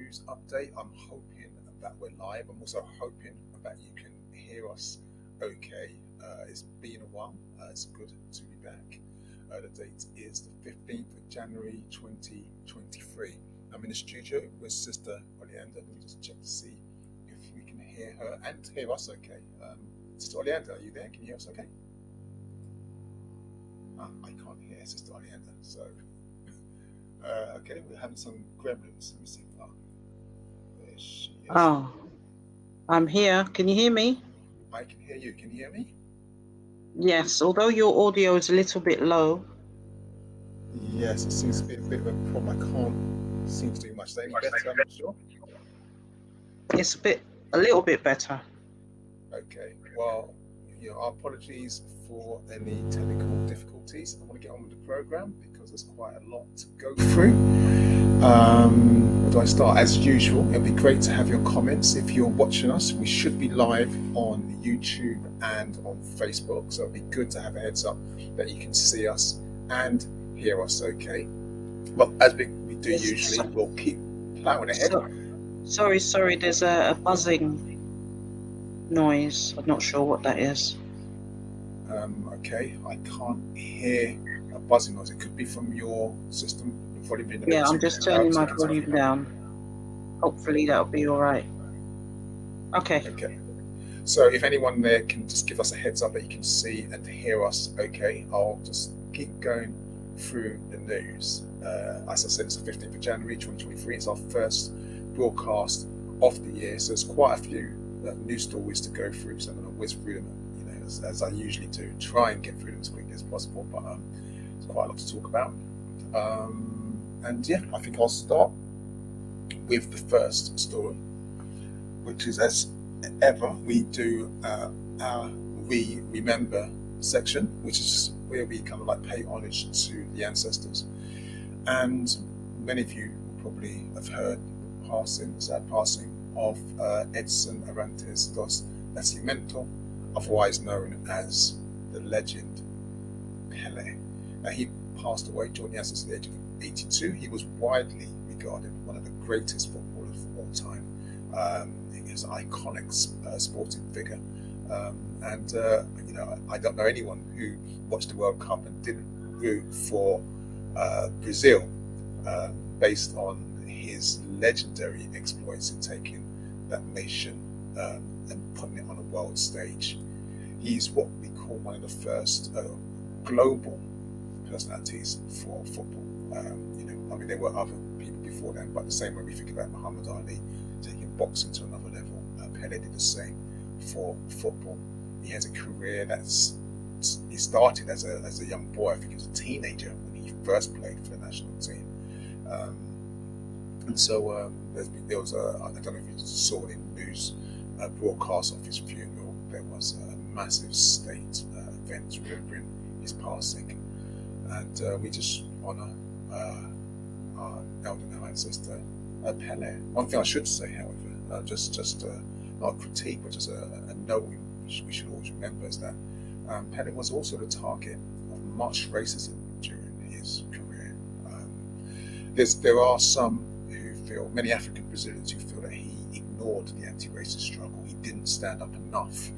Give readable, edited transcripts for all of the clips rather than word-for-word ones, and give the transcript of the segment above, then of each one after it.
news update. I'm hoping that we're live. I'm also hoping that you can hear us okay. It's been a while. It's good to be back. The date is the 15th of January 2023. I'm in the studio with Sister Oleander. Let me just check to see if we can hear her and hear us okay. Sister Oleander, are you there? Can you hear us okay? I can't hear Sister Oleander, so okay, we're having some gremlins. Let me see. There she is. Oh, I'm here. Can you hear me? I can hear you. Can you hear me? Yes, although your audio is a little bit low. Yes, it seems to be a bit of a problem. I can't seem to do much. Is that any better? I'm not sure. It's a little bit better. Okay. Well, our apologies for any technical difficulties. I want to get on with the program because there's quite a lot to go through. Where do I start? As usual, it'd be great to have your comments. If you're watching us, we should be live on YouTube and on Facebook, so it'd be good to have a heads up that you can see us and hear us okay. Well, as we do usually, we'll keep plowing ahead. Sorry, there's a buzzing noise. I'm not sure what that is. Okay, I can't hear a buzzing noise. It could be from your system. Yeah, I'm just turning my volume down. Hopefully that'll be all right. Okay. So if anyone there can just give us a heads up that you can see and hear us okay, I'll just keep going through the news. As I said, it's the 15th of January 2023. It's our first broadcast of the year, so there's quite a few news stories to go through. So I'm going to whiz through them, as I usually do, try and get through them as quickly as possible, but there's quite a lot to talk about. And yeah, I think I'll start with the first story, which is, as ever, we do our We Remember section, which is where we kind of like pay homage to the ancestors. And many of you probably have heard the sad passing of Edson Arantes dos Nascimento, otherwise known as the legend Pelé. Now, he passed away during at the age of 82. He was widely regarded one of the greatest footballers of all time. He was an iconic sporting figure. I don't know anyone who watched the World Cup and didn't root for Brazil based on his legendary exploits in taking that nation and putting it on a world stage. He's what we call one of the first global personalities for football. There were other people before them, but the same way we think about Muhammad Ali taking boxing to another level, Pelé did the same for football. He has a career he started as a young boy. I think he was a teenager when he first played for the national team. And so there was I don't know if you saw it in the news broadcast of his funeral. There was a massive state event remembering his passing, and we just honour our elder now ancestor Pelé. One thing I should say, however, just not a critique, but just a note we should always remember, is that Pelé was also the target of much racism during his career. There are some who feel, many African Brazilians who feel that he ignored the anti-racist struggle. He didn't stand up enough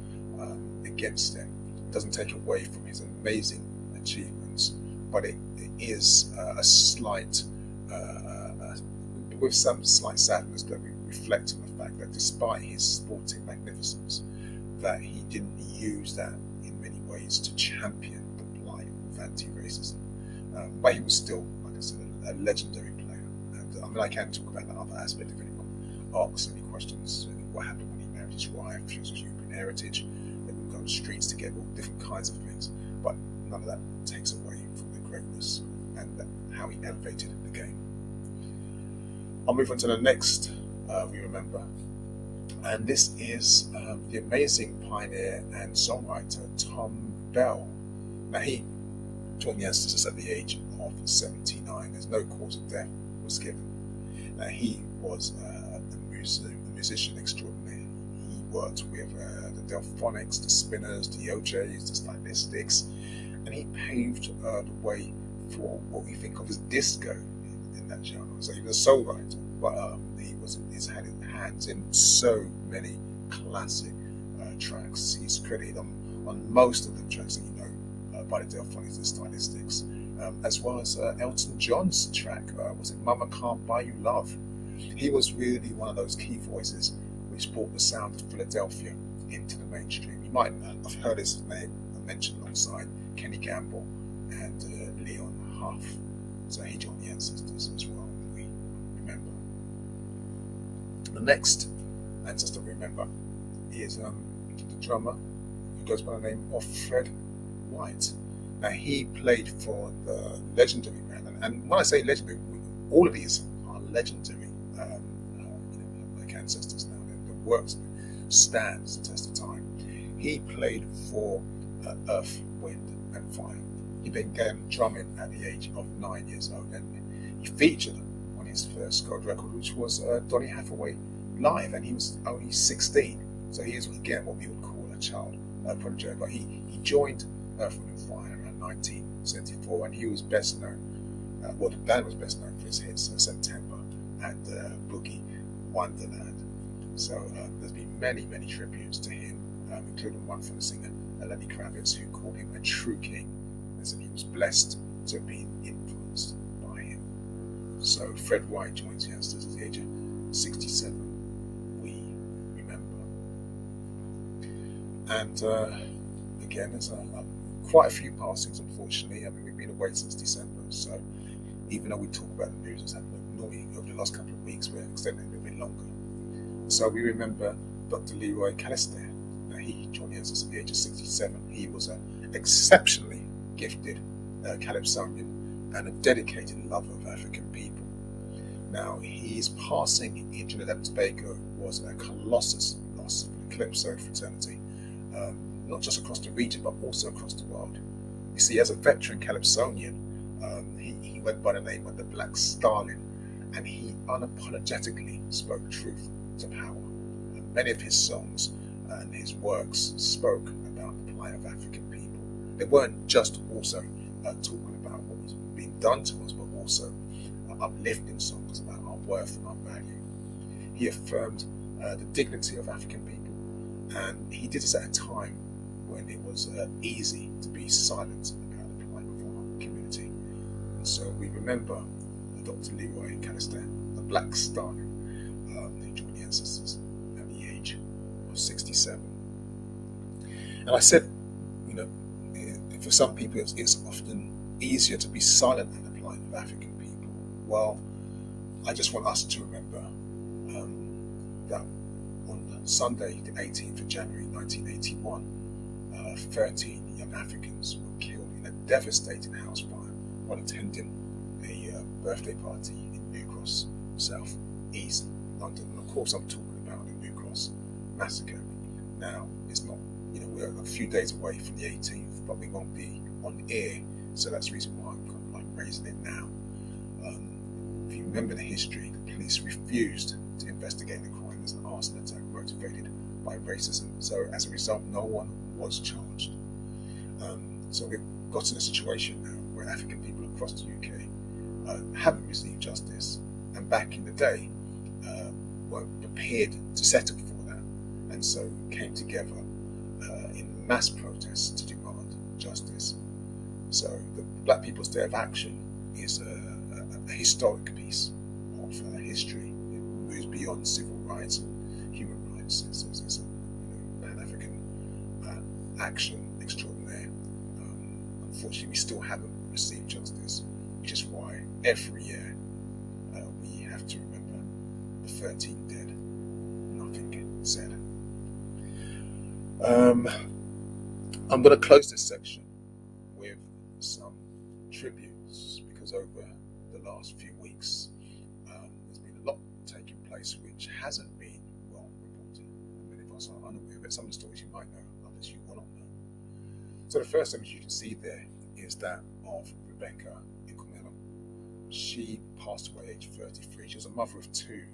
against it. It doesn't take away from his amazing achievements, but it is a slight, with some slight sadness, that we reflect on the fact that despite his sporting magnificence, that he didn't use that in many ways to champion the plight of anti-racism. But he was still, like I said, a legendary player. And I can talk about that other aspect if anyone asks any questions. What happened when he married his wife? She was of European heritage. They would go on the streets together, all different kinds of things. But none of that takes away from the greatness and how he elevated the game. I'll move on to the next We Remember. And this is the amazing pioneer and songwriter Tom Bell. Now, he joined the ancestors at the age of 79. There's no cause of death was given. Now, he was a musician extraordinaire. He worked with the Delphonics, the Spinners, the OJs, the Stylistics, and he paved the way for what we think of as disco in that genre. So he was a songwriter, but he he's had his hands in so many classic tracks. He's credited on most of the tracks that you know by the Delphonics and Stylistics, as well as Elton John's track, was it Mama Can't Buy You Love? He was really one of those key voices which brought the sound of Philadelphia into the mainstream. You might have heard his name mentioned alongside Kenny Gamble and Leon Huff. So he joined the Ancestors as well, we remember. The next ancestor we remember is the drummer who goes by the name of Fred White. Now he played for the legendary band, and when I say legendary, all of these are legendary like ancestors now. The works stands the test of time. He played for Earth, Wind and Fire. He began drumming at the age of 9 years old, and he featured on his first gold record, which was Donny Hathaway Live, and he was only 16. So he is, again, what we would call a child prodigy. But he joined Earth, Wind and Fire around 1974, and he was best known, the band was best known for his hits September and Boogie Wonderland. So there's been many, many tributes to him, including one from the singer Lenny Kravitz, who called him a true king, and said he was blessed to have been influenced by him. So Fred White joins the Ancestors at the age of 67, we remember. And again, there's quite a few passings, unfortunately. I mean, we've been away since December, so even though we talk about the news that's happened normally over the last couple of weeks, we're extending it a bit longer. So we remember Dr. Leroy Calister. He joined the Ancestors at the age of 67. He was an exceptionally gifted calypsonian and a dedicated lover of African people. Now, his passing in Trinidad and Tobago was a colossus loss for the calypso fraternity, not just across the region, but also across the world. You see, as a veteran calypsonian, he went by the name of the Black Stalin, and he unapologetically spoke truth to power. And many of his songs and his works spoke about the plight of African people. They weren't just also talking about what was being done to us, but also uplifting songs about our worth and our value. He affirmed the dignity of African people, and he did this at a time when it was easy to be silent about the plight of our community. And so we remember Dr. Leroy Calister, the Black Stalin, who joined the Ancestors at the age of 67. And I said, for some people it's often easier to be silent in the plight of African people. Well, I just want us to remember that on Sunday, the 18th of January 1981, 13 young Africans were killed in a devastating house fire while attending a birthday party in New Cross, South East London. And of course, I'm talking about the New Cross massacre. Now, it's not, we're a few days away from the 18th, but we won't be on air, so that's the reason why I'm kind of like raising it now. If you remember the history, the police refused to investigate the crime as an arson attack motivated by racism. So as a result, no one was charged. So we've got in a situation now where African people across the UK haven't received justice, and back in the day were prepared to settle for that, and so came together in mass protests to demand justice. So the Black People's Day of Action is a historic piece of history. It moves beyond civil rights and human rights. It's a Pan-African action extraordinaire. Unfortunately, we still haven't received justice, which is why every year we have to remember the 13 dead, nothing said. I'm going to close this section with some tributes, because over the last few weeks there's been a lot taking place which hasn't been well reported, and many of us are unaware of it. Some of the stories you might know, others you will not know. So the first image you can see there is that of Rebecca Ikumelo. She passed away aged 33. She was a mother of two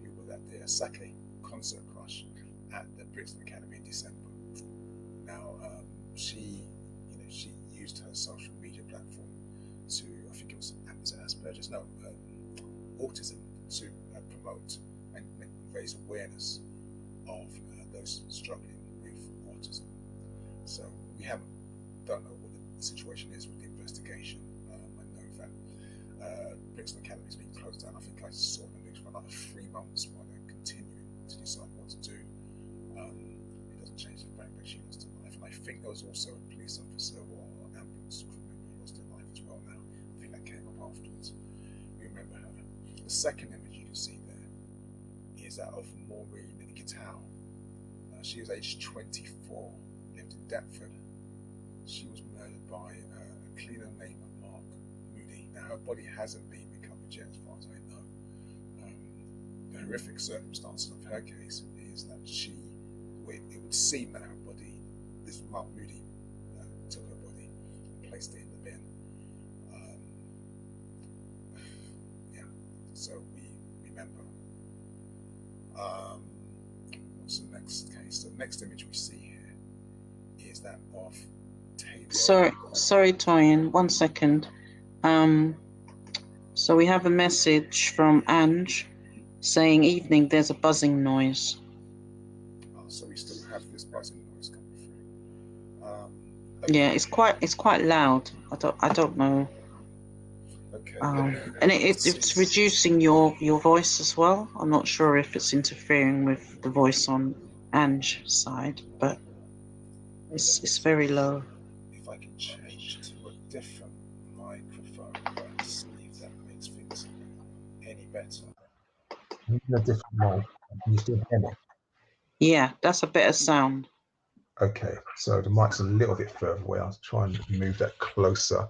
who were at their Sake concert crush at the Brixton Academy in December. Now, she used her social media platform to, I think it was Asperger's, no, autism, to promote raise awareness of those struggling with autism. So we don't know what the situation is with the investigation. I know that Brixton Academy has been closed down. I think I saw in the news for another 3 months while they're continuing to decide what to do. It doesn't change the fact that she lost her life. And I think there was also a police officer or ambulance crew member who lost their life as well now. I think that came up afterwards. We remember her. The second image you can see there is that of Maureen Gittow. She was aged 24, lived in Deptford. She was murdered by a cleaner named Mark Moody. Now, her body hasn't been recovered yet, as far as I know. The horrific circumstances of her case is that it would seem that her body, this Mark Moody took her body and placed it in the bin. So we remember. What's the next case? The next image we see here is that of Taylor. Sorry, Toyin. 1 second. So we have a message from Ange saying, "Evening. There's a buzzing noise." So we still have this buzzing noise coming through. Okay. Yeah, it's quite loud. I don't know. Okay. And it's reducing your voice as well. I'm not sure if it's interfering with the voice on Ange's side, but it's very low. If I can change to a different microphone and see if that makes things any better. A different mic. Can you still hear me? Yeah, that's a better sound. Okay, so the mic's a little bit further away. I'll try and move that closer.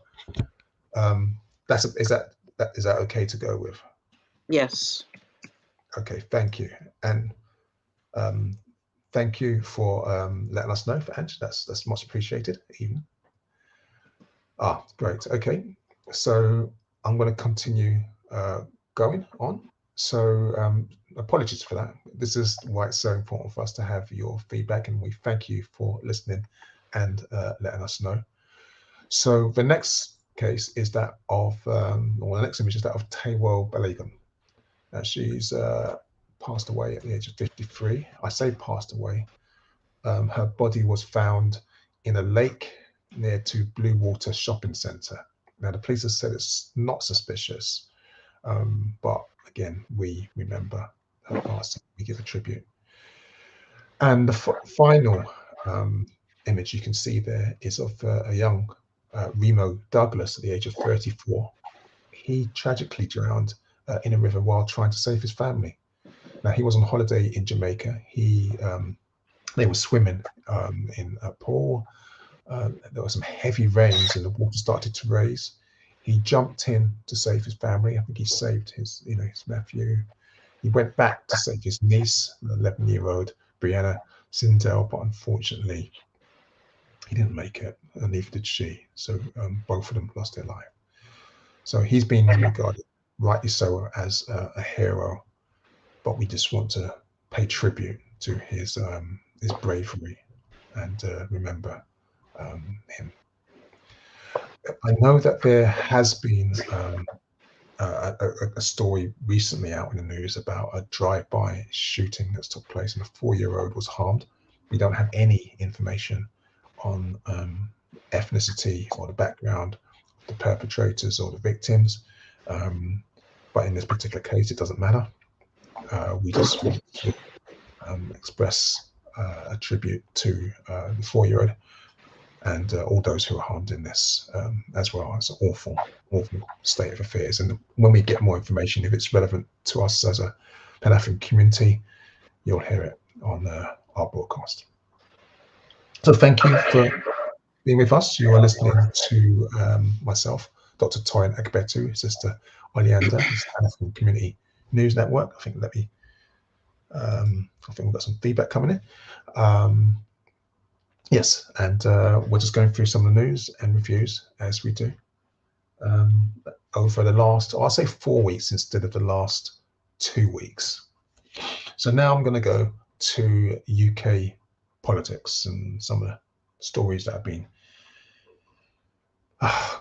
Is that okay to go with? Yes. Okay, thank you, and thank you for letting us know, for Ange. That's much appreciated. Even. Great. Okay, so I'm going to continue going on. So apologies for that. This is why it's so important for us to have your feedback, and we thank you for listening and letting us know. So the next case is that of, or the next image is that of Taywell Balagan. She's passed away at the age of 53. I say passed away. Her body was found in a lake near to Blue Water Shopping Centre. Now, the police have said it's not suspicious, but again, we remember her passing. We give a tribute. And the final image you can see there is of a young Remo Douglas at the age of 34. He tragically drowned in a river while trying to save his family. Now, he was on holiday in Jamaica. They were swimming in a pool. There were some heavy rains and the water started to raise. He jumped in to save his family. I think he saved his nephew. He went back to save his niece, the 11-year-old Brianna Sindel, but unfortunately, he didn't make it, and neither did she. So both of them lost their life. So he's been regarded, rightly so, as a hero. But we just want to pay tribute to his bravery and remember him. I know that there has been a story recently out in the news about a drive-by shooting that's took place and a 4-year-old was harmed. We don't have any information on ethnicity or the background of the perpetrators or the victims. But in this particular case, it doesn't matter. We just want to express a tribute to the 4-year-old and all those who are harmed in this as well. It's an awful state of affairs. And when we get more information, if it's relevant to us as a Pan-African community, you'll hear it on our broadcast. So thank you for being with us. You are listening to myself, Dr. Toyin Agbetu, Sister Oleander, Pan-African Community News Network. I think we've got some feedback coming in. Yes, and we're just going through some of the news and reviews as we do over the last, I'll say 4 weeks instead of the last 2 weeks. So now I'm going to go to UK politics and some of the stories that have been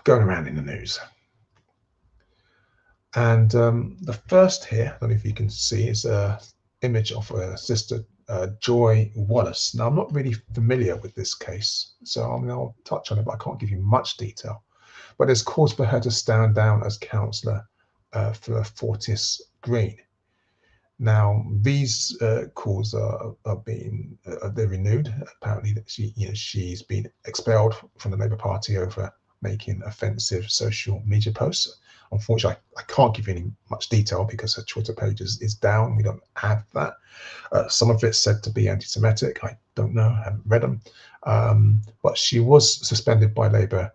going around in the news. And the first here, I don't know if you can see, is image of Sister Joy Wallace. Now, I'm not really familiar with this case, so I'll touch on it, but I can't give you much detail. But there's cause for her to stand down as councillor for Fortis Green. Now, these calls are being they're renewed. Apparently, that she's been expelled from the Labour Party over making offensive social media posts. Unfortunately, I can't give you any much detail because her Twitter page is down. We don't have that. Some of it's said to be anti-Semitic. I don't know. I haven't read them. But she was suspended by Labour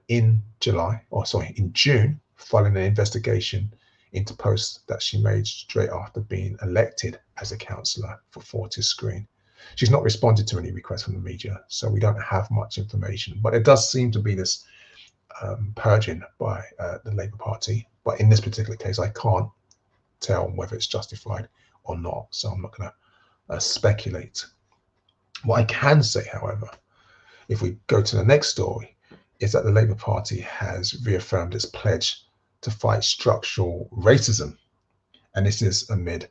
in June, following an investigation into posts that she made straight after being elected as a councillor for Fortis Green. She's not responded to any requests from the media, so we don't have much information. But it does seem to be this purging by the Labour Party. But in this particular case, I can't tell whether it's justified or not, so I'm not going to speculate. What I can say, however, if we go to the next story, is that the Labour Party has reaffirmed its pledge to fight structural racism, and this is amid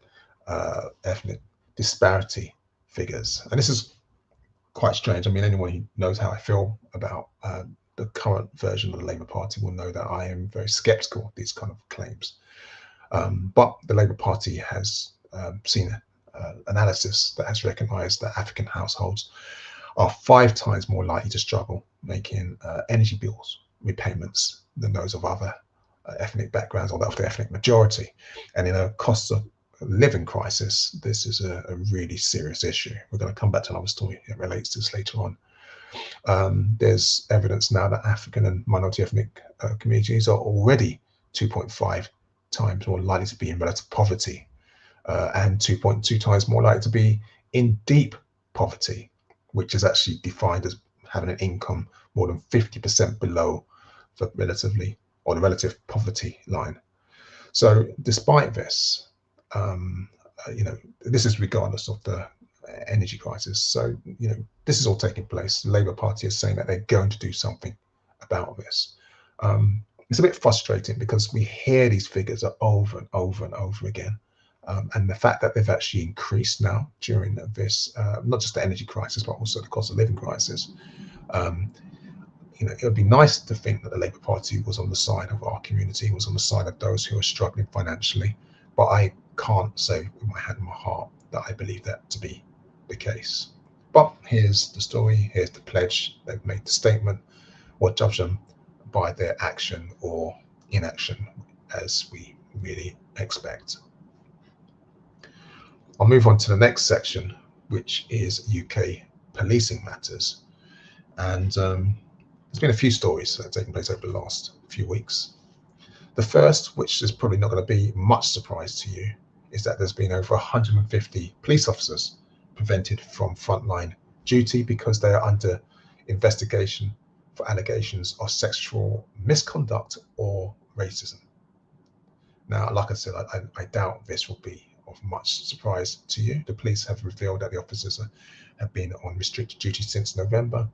ethnic disparity figures. And this is quite strange. I mean, anyone who knows how I feel about the current version of the Labour Party will know that I am very sceptical of these kind of claims. But the Labour Party has seen analysis that has recognised that African households are 5 times more likely to struggle making energy bills repayments than those of other ethnic backgrounds or of the ethnic majority. And in a cost of living crisis, this is a really serious issue. We're going to come back to another story that relates to this later on. There's evidence now that African and minority ethnic communities are already 2.5 times more likely to be in relative poverty and 2.2 times more likely to be in deep poverty, which is actually defined as having an income more than 50% below the relative poverty line. So despite this, this is regardless of the energy crisis. So, this is all taking place. The Labour Party is saying that they're going to do something about this. It's a bit frustrating because we hear these figures over and over and over again. And the fact that they've actually increased now during this, not just the energy crisis, but also the cost of living crisis. It would be nice to think that the Labour Party was on the side of our community, was on the side of those who are struggling financially. But I can't say with my hand on my heart that I believe that to be the case. But here's the story, here's the pledge. They've made the statement. We'll judge them by their action or inaction, as we really expect. I'll move on to the next section, which is UK policing matters. And there's been a few stories that have taken place over the last few weeks. The first, which is probably not going to be much surprise to you, is that there's been over 150 police officers prevented from frontline duty because they are under investigation for allegations of sexual misconduct or racism. Now, like I said, I doubt this will be of much surprise to you. The police have revealed that the officers have been on restricted duty since November.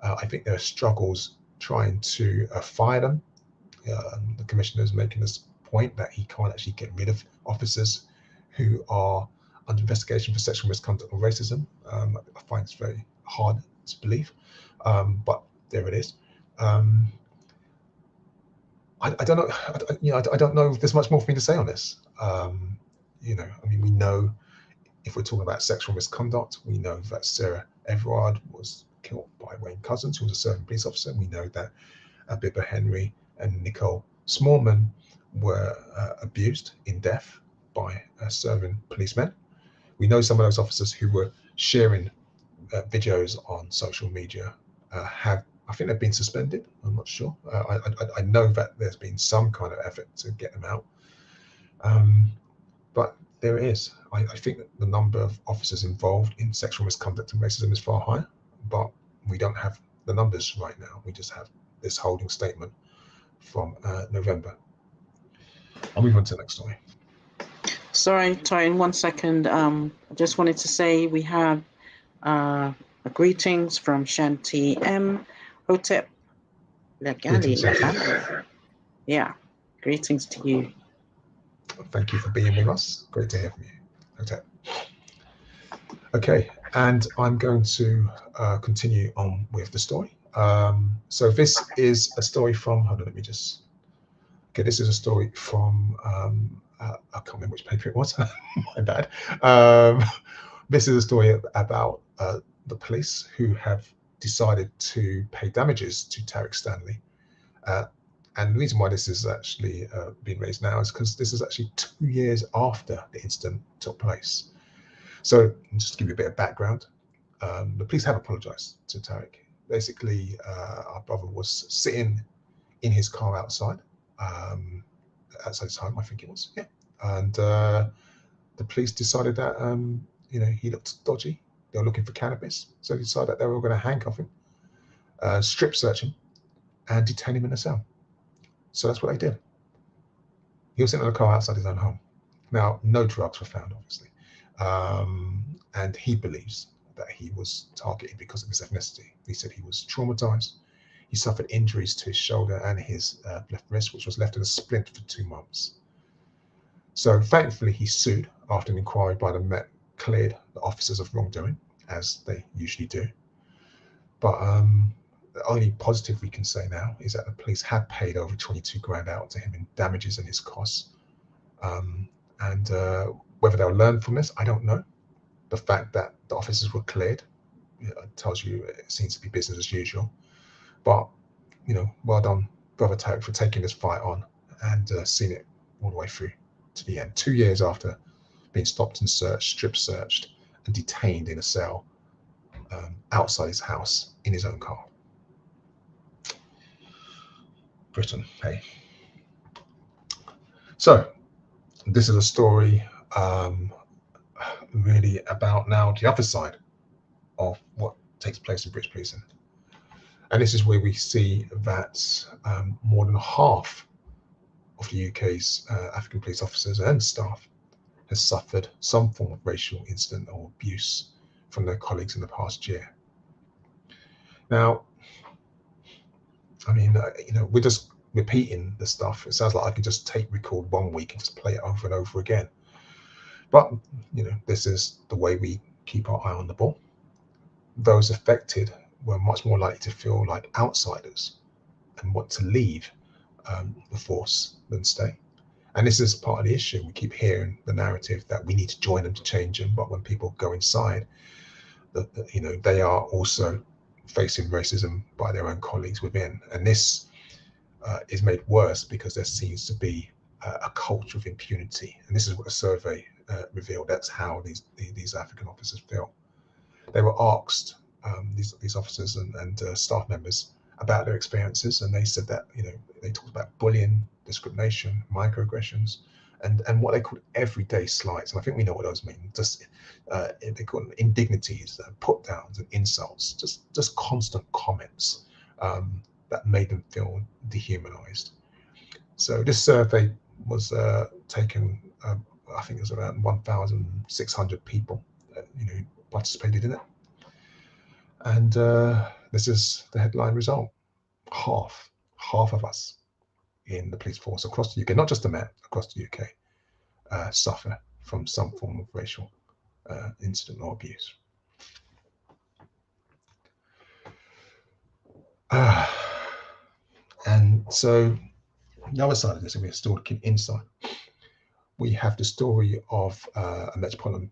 I think there are struggles trying to fire them. The commissioner is making this point that he can't actually get rid of officers who are under investigation for sexual misconduct or racism. I find it's very hard to believe, but there it is. I don't know. I don't know if there's much more for me to say on this. We know if we're talking about sexual misconduct, we know that Sarah Everard was killed by Wayne Couzens, who was a serving police officer. We know that Abibah Henry and Nicole Smallman were abused in death by serving policemen. We know some of those officers who were sharing videos on social media I think they've been suspended. I'm not sure. I know that there's been some kind of effort to get them out. But there it is. I think that the number of officers involved in sexual misconduct and racism is far higher, but we don't have the numbers right now. We just have this holding statement from November. I'll move on to the next story. Sorry, Toyin, 1 second. I just wanted to say we have greetings from Shanti M. Hotep Legali. Yeah, greetings to you. Thank you for being with us. Great to hear from you, Hotep. Okay, and I'm going to continue on with the story. So this is a story from, hold on, let me just, okay, this is a story from, I can't remember which paper it was, my bad. This is a story about the police who have decided to pay damages to Tarek Stanley. And the reason why this is actually being raised now is because this is actually 2 years after the incident took place. So just to give you a bit of background, the police have apologized to Tarek. Basically, our brother was sitting in his car outside his home, I think it was, yeah. And the police decided that, he looked dodgy. They were looking for cannabis. So they decided that they were going to handcuff him, strip search him, and detain him in a cell. So that's what they did. He was sitting in a car outside his own home. Now, no drugs were found, obviously. And he believes that he was targeted because of his ethnicity. He said he was traumatized. He suffered injuries to his shoulder and his left wrist, which was left in a splint for 2 months. So thankfully, he sued after an inquiry by the Met cleared the officers of wrongdoing, as they usually do. But the only positive we can say now is that the police have paid over 22 grand out to him in damages and his costs. And whether they'll learn from this, I don't know. The fact that the officers were cleared tells you it seems to be business as usual. But, well done, Brother Tarek, for taking this fight on and seeing it all the way through to the end. 2 years after being stopped and searched, strip searched, and detained in a cell outside his house in his own car. Britain, hey. So, this is a story really about now the other side of what takes place in British policing. And this is where we see that more than half of the UK's African police officers and staff has suffered some form of racial incident or abuse from their colleagues in the past year. Now, I mean, we're just repeating the stuff. It sounds like I can just tape record 1 week and just play it over and over again. But, this is the way we keep our eye on the ball. Those affected were much more likely to feel like outsiders and want to leave the force than stay. And this is part of the issue. We keep hearing the narrative that we need to join them to change them. But when people go inside, they are also facing racism by their own colleagues within. And this is made worse because there seems to be a culture of impunity. And this is what the survey revealed. That's how these African officers feel. They were asked, these officers and staff members, about their experiences, and they said that they talked about bullying, discrimination, microaggressions, and what they called everyday slights. And I think we know what those mean. Just they call them indignities, put downs, and insults. Just constant comments that made them feel dehumanized. So this survey was taken. I think it was around 1,600 people, participated in it. And this is the headline result. Half of us in the police force across the UK, not just the Met, across the UK, suffer from some form of racial incident or abuse. And so the other side of this, and we're still looking inside, we have the story of a Metropolitan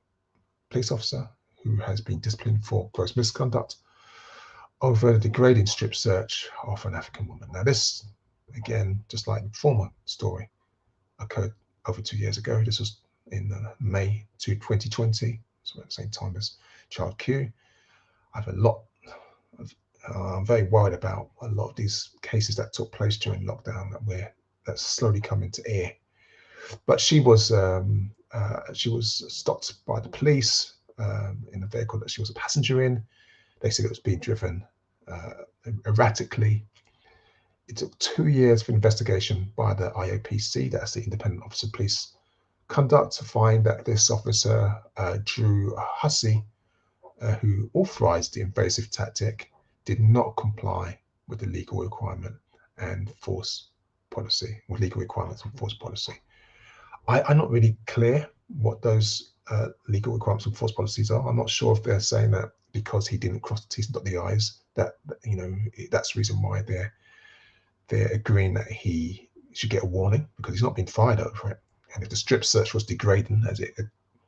police officer who has been disciplined for gross misconduct over the degrading strip search of an African woman. Now this, again, just like the former story, occurred over 2 years ago. This was in May 2020, so at the same time as Child Q. I'm very worried about a lot of these cases that took place during lockdown that's slowly coming to air. But she was stopped by the police in a vehicle that she was a passenger in. They said it was being driven erratically. It took 2 years for investigation by the IOPC, that's the Independent Office of Police Conduct, to find that this officer, Drew Hussey, who authorized the invasive tactic, did not comply with the legal requirement and force policy, with legal requirements and force policy. I'm not really clear what those legal requirements and force policies are. I'm not sure if they're saying that because he didn't cross the T's and dot the I's, that that's the reason why they're agreeing that he should get a warning, because he's not been fired over it. And if the strip search was degrading, as it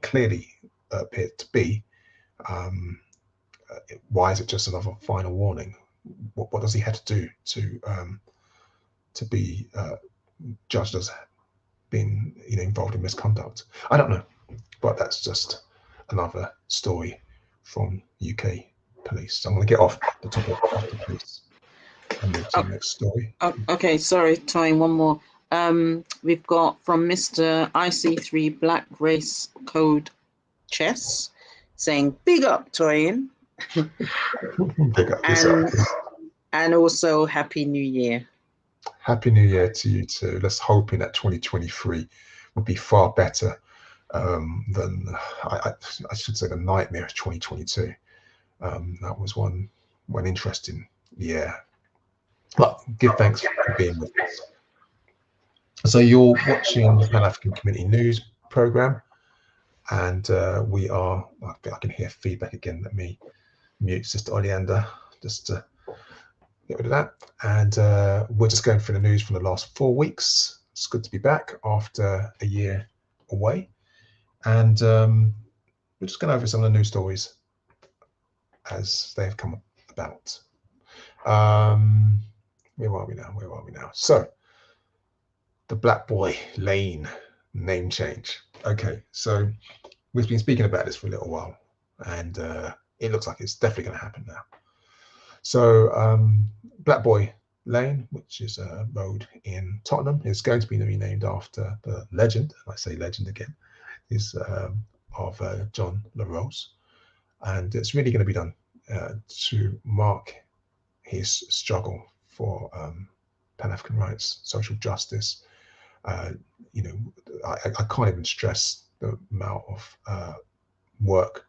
clearly appeared to be, why is it just another final warning? What does he have to do to be judged as being involved in misconduct? I don't know, but that's just another story from UK police. So I'm going to get off the topic of the police and move to the next story. Okay, sorry, Toyin, one more. We've got from Mr. IC3 Black Race Code Chess saying, big up, Toyin. Big up yourself. And also, Happy New Year. Happy New Year to you too. Let's hope that 2023 will be far better than, I should say, the nightmare of 2022. That was one interesting year. But give thanks for being with us. So you're watching the Pan-African Community News program, and we are, I can hear feedback again. Let me mute Sister Oleander just to get rid of that. And we're just going through the news from the last 4 weeks. It's good to be back after a year away. And we're just going over some of the news stories as they've come about. Where are we now? So, the Black Boy Lane name change. Okay, so we've been speaking about this for a little while, and it looks like it's definitely going to happen now. So, Black Boy Lane, which is a road in Tottenham, is going to be renamed after the legend, and I say legend again, is of John La Rose, and it's really going to be done to mark his struggle for Pan-African rights, social justice. I can't even stress the amount of work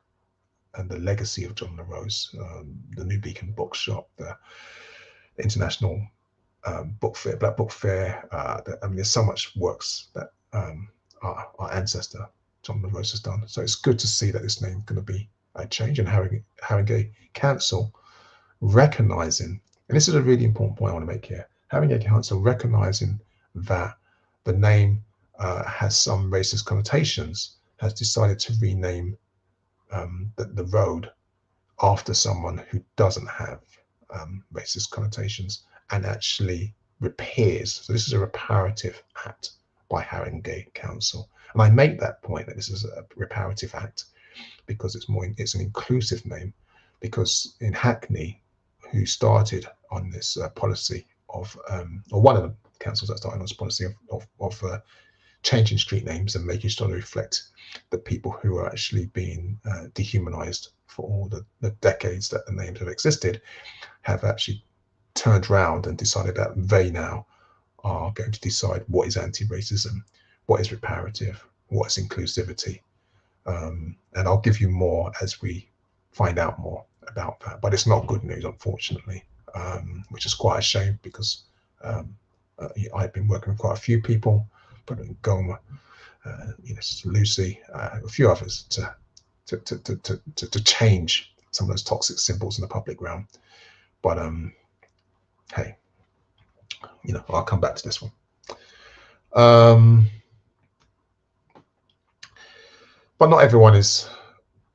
and the legacy of John La Rose, the New Beacon Bookshop, the International Book Fair, Black Book Fair. There's so much works that our ancestor John La Rose has done. So it's good to see that this name is going to be a change, and Haringey Council recognizing, and this is a really important point I want to make here, Haringey Council recognizing that the name has some racist connotations, has decided to rename the road after someone who doesn't have racist connotations, and actually repairs. So this is a reparative act by Haringey Council. And I make that point that this is a reparative act because it's an inclusive name, because in Hackney, who started on this policy of, or one of the councils that started on this policy of changing street names and making sure they reflect the people who are actually being dehumanized for all the decades that the names have existed, have actually turned around and decided that they now are going to decide what is anti-racism, what is reparative, what is inclusivity. And I'll give you more as we find out more about that. But it's not good news, unfortunately, which is quite a shame, because I've been working with quite a few people, but Goma, Lucy, a few others, to change some of those toxic symbols in the public realm. But hey, I'll come back to this one. But not everyone is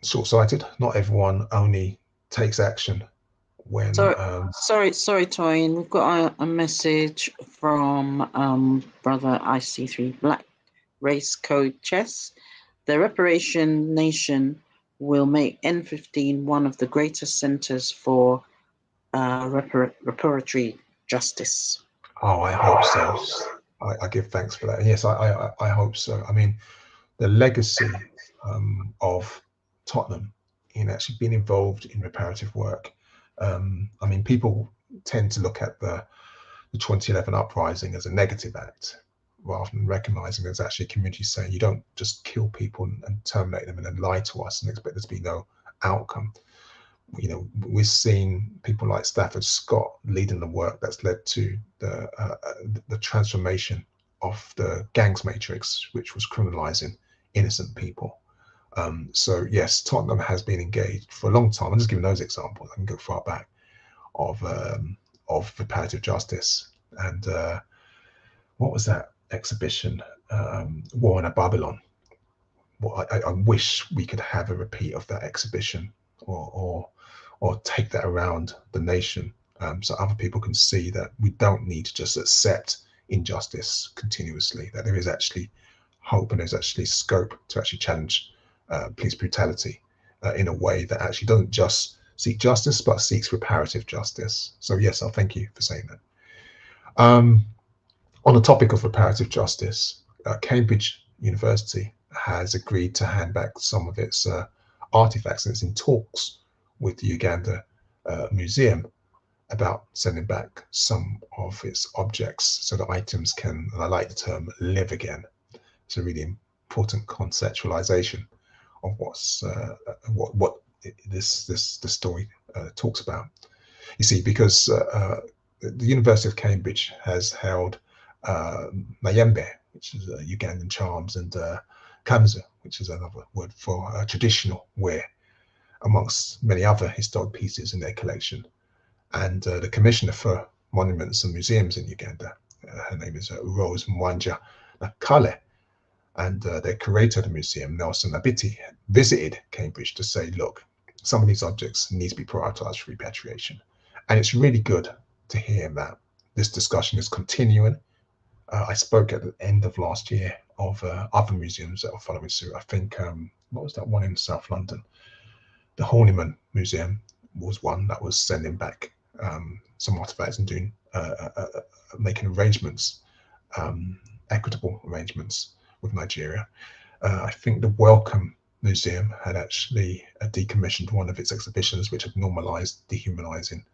short-sighted. Not everyone only takes action when. Sorry, Toyin. We've got a message from brother IC3 Black Race Code Chess. The Reparation Nation will make N15 one of the greatest centers for reparatory justice. Oh, I hope so. I give thanks for that. And yes, I hope so. I mean, the legacy of Tottenham in actually being involved in reparative work. I mean, people tend to look at the 2011 uprising as a negative act, rather than recognizing there's actually a community saying you don't just kill people and terminate them and then lie to us and expect there to be no outcome. We've seen people like Stafford Scott leading the work that's led to the transformation of the gangs matrix, which was criminalizing innocent people. So yes, Tottenham has been engaged for a long time. I'm just giving those examples. I can go far back of reparative justice. And what was that exhibition? War in a Babylon. Well, I wish we could have a repeat of that exhibition, or take that around the nation, so other people can see that we don't need to just accept injustice continuously, that there is actually hope and there's actually scope to actually challenge police brutality in a way that actually doesn't just seek justice but seeks reparative justice. So yes, I'll thank you for saying that. On the topic of reparative justice, Cambridge University has agreed to hand back some of its artifacts, and it's in talks with the Uganda Museum about sending back some of its objects so that items can, and I like the term, live again. It's a really important conceptualization of what this story talks about. You see, because the University of Cambridge has held Mayembe, which is Ugandan charms, and Kanzu, which is another word for traditional wear, amongst many other historic pieces in their collection. And the Commissioner for Monuments and Museums in Uganda, her name is Rose Mwanja Nakale, and their curator of the museum, Nelson Abiti, visited Cambridge to say, look, some of these objects need to be prioritized for repatriation. And it's really good to hear that this discussion is continuing. I spoke at the end of last year of other museums that are following suit. I think, what was that one in South London? The Horniman Museum was one that was sending back some artifacts and doing making arrangements, equitable arrangements with Nigeria. I think the Wellcome Museum had actually decommissioned one of its exhibitions, which had normalized dehumanizing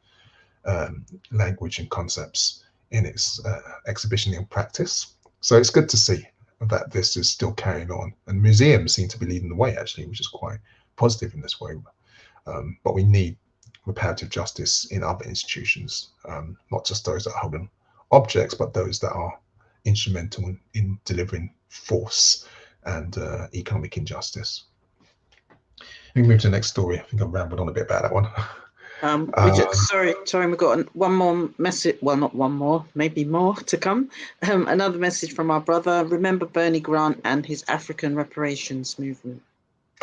language and concepts in its exhibition in practice. So it's good to see that this is still carrying on, and museums seem to be leading the way, actually, which is quite positive in this way. But we need reparative justice in other institutions, not just those that are holding objects, but those that are instrumental in delivering force and economic injustice. We move to the next story. I think I've rambled on a bit about that one. Sorry, we've got one more message. Well, not one more, maybe more to come. Another message from our brother. Remember Bernie Grant and his African reparations movement.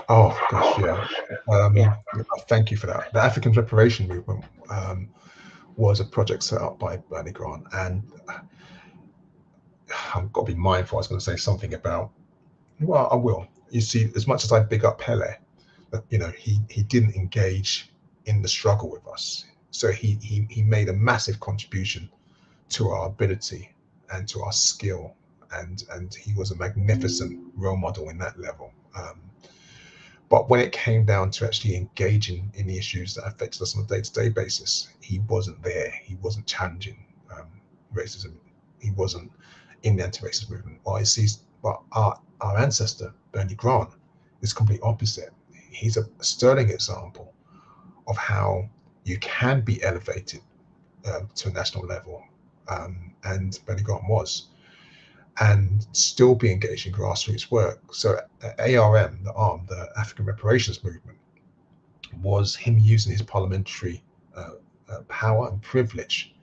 Oh gosh, yeah. Thank you for that. The African reparation movement was a project set up by Bernie Grant, and I've got to be mindful. I was going to say something about. Well, I will. You see, as much as I big up Pele, he didn't engage in the struggle with us. So he made a massive contribution to our ability and to our skill, and he was a magnificent role model in that level. But when it came down to actually engaging in the issues that affected us on a day-to-day basis, he wasn't there. He wasn't challenging racism. He wasn't in the anti-racist movement. But our ancestor, Bernie Grant, is complete opposite. He's a sterling example of how you can be elevated to a national level, and Bernie Grant was, and still be engaged in grassroots work. So ARM, the African Reparations Movement, was him using his parliamentary power and privilege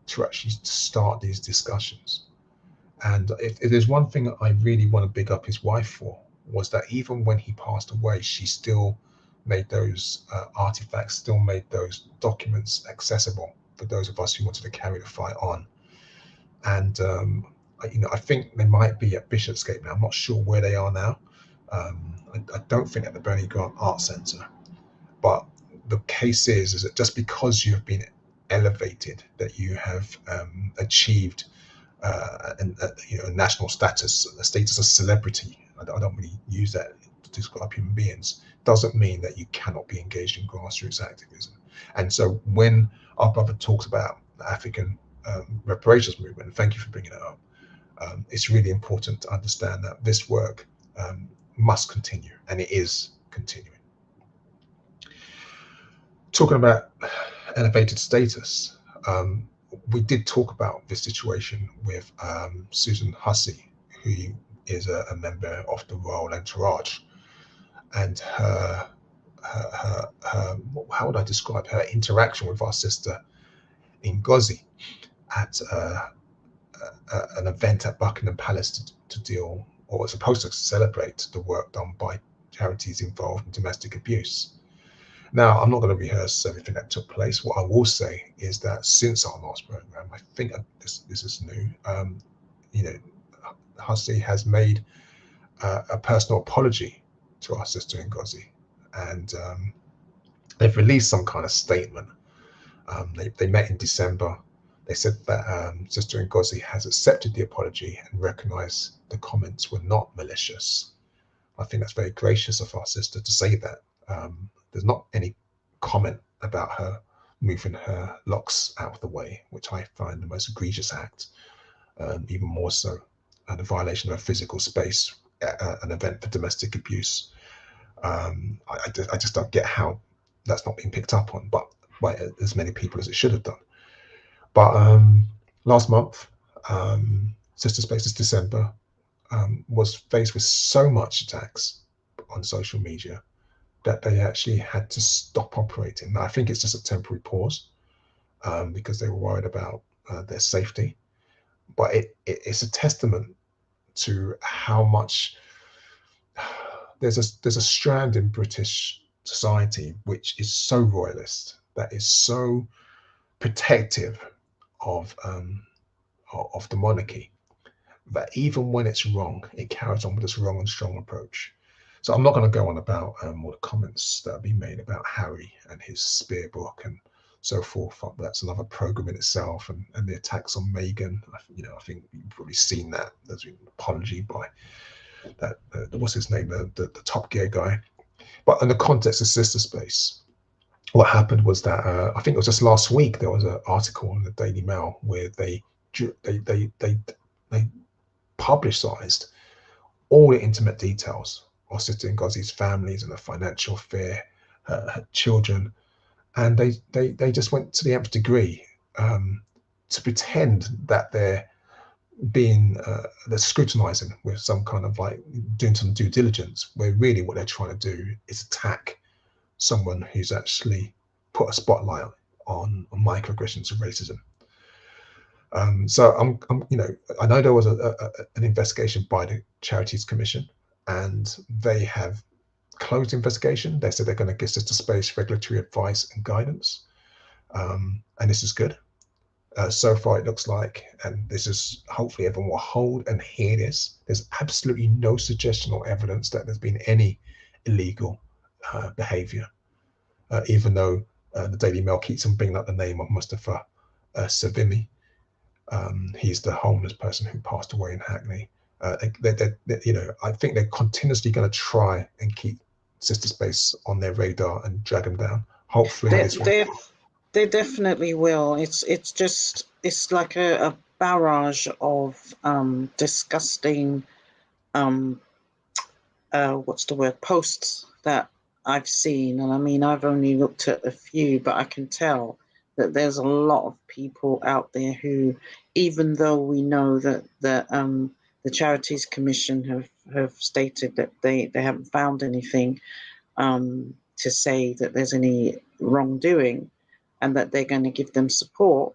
to actually start these discussions. And if there's one thing I really want to big up his wife for, was that even when he passed away, she still made those artifacts, still made those documents accessible for those of us who wanted to carry the fight on. And I think they might be at Bishopsgate now. I'm not sure where they are now. I don't think at the Bernie Grant Art Centre. But the case is that just because you have been elevated, that you have achieved a national status, a status of celebrity. I don't really use that to describe human beings. Doesn't mean that you cannot be engaged in grassroots activism. And so when our brother talks about the African reparations movement, and thank you for bringing it up, it's really important to understand that this work must continue, and it is continuing. Talking about elevated status, we did talk about this situation with Susan Hussey, who is a member of the Royal Entourage. and her how would I describe her interaction with our sister Ngozi at an event at Buckingham Palace to deal, or was supposed to celebrate the work done by charities involved in domestic abuse. Now, I'm not going to rehearse everything that took place. What I will say is that since our last program, I think this is new. You know, Hussey has made a personal apology to our sister Ngozi, and they've released some kind of statement. They met in December. They said that Sister Ngozi has accepted the apology and recognised the comments were not malicious. I think that's very gracious of our sister to say that. There's not any comment about her moving her locks out of the way, which I find the most egregious act, even more so, and a violation of a physical space at an event for domestic abuse. I just don't get how that's not being picked up on, but by as many people as it should have done. But last month, Sister Space this December, was faced with so much attacks on social media that they actually had to stop operating. Now, I think it's just a temporary pause because they were worried about their safety. But it's a testament to how much there's a strand in British society which is so royalist, that is so protective of the monarchy, that even when it's wrong, it carries on with this wrong and strong approach. So I'm not going to go on about all the comments that have been made about Harry and his spear book and so forth. That's another program in itself, and the attacks on Meghan. I think you've probably seen that. There's been an apology by that. What's his name? The Top Gear guy. But in the context of Sister Space, what happened was that I think it was just last week there was an article in the Daily Mail where they publicized all the intimate details of Sister Ngozi's families and her financial affair, her children, and they just went to the nth degree to pretend that they're scrutinizing with some kind of like doing some due diligence, where really what they're trying to do is attack someone who's actually put a spotlight on microaggressions and racism. So I know there was an investigation by the Charities Commission, and they have closed the investigation. They said they're going to give Sister Space regulatory advice and guidance, and this is good. So far, it looks like, and this is hopefully everyone will hold and hear this. There's absolutely no suggestion or evidence that there's been any illegal behaviour, even though the Daily Mail keeps on bringing up the name of Mustafa Savimi. He's the homeless person who passed away in Hackney. I think they're continuously going to try and keep Sister Space on their radar and drag them down. Hopefully, they definitely will. It's like a barrage of disgusting posts that I've seen, and I mean I've only looked at a few, but I can tell that there's a lot of people out there who, even though we know that the Charities Commission have stated that they haven't found anything to say that there's any wrongdoing, and that they're going to give them support,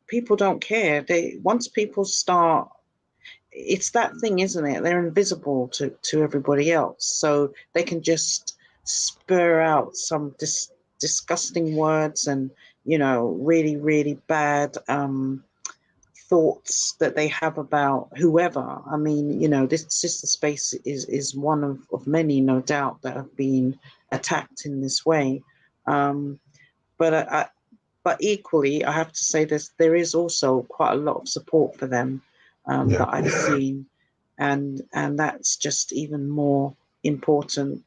people don't care. Once people start, it's that thing, isn't it? They're invisible to everybody else, so they can just spur out some disgusting words and really, really bad thoughts that they have about whoever. I mean, this Sister Space is one of many, no doubt, that have been attacked in this way. But equally, I have to say there is also quite a lot of support for them that I've seen, and that's just even more important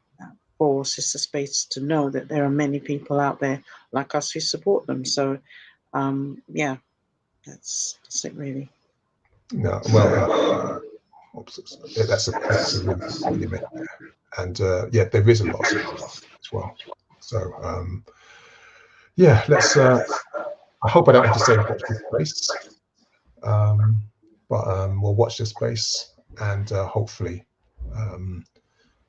for Sister Space to know that there are many people out there like us who support them. So, that's it really. No, well, that's a really, really many, and there is a lot of support as well. So let's. I hope I don't have to say watch this space, but we'll watch this space, and hopefully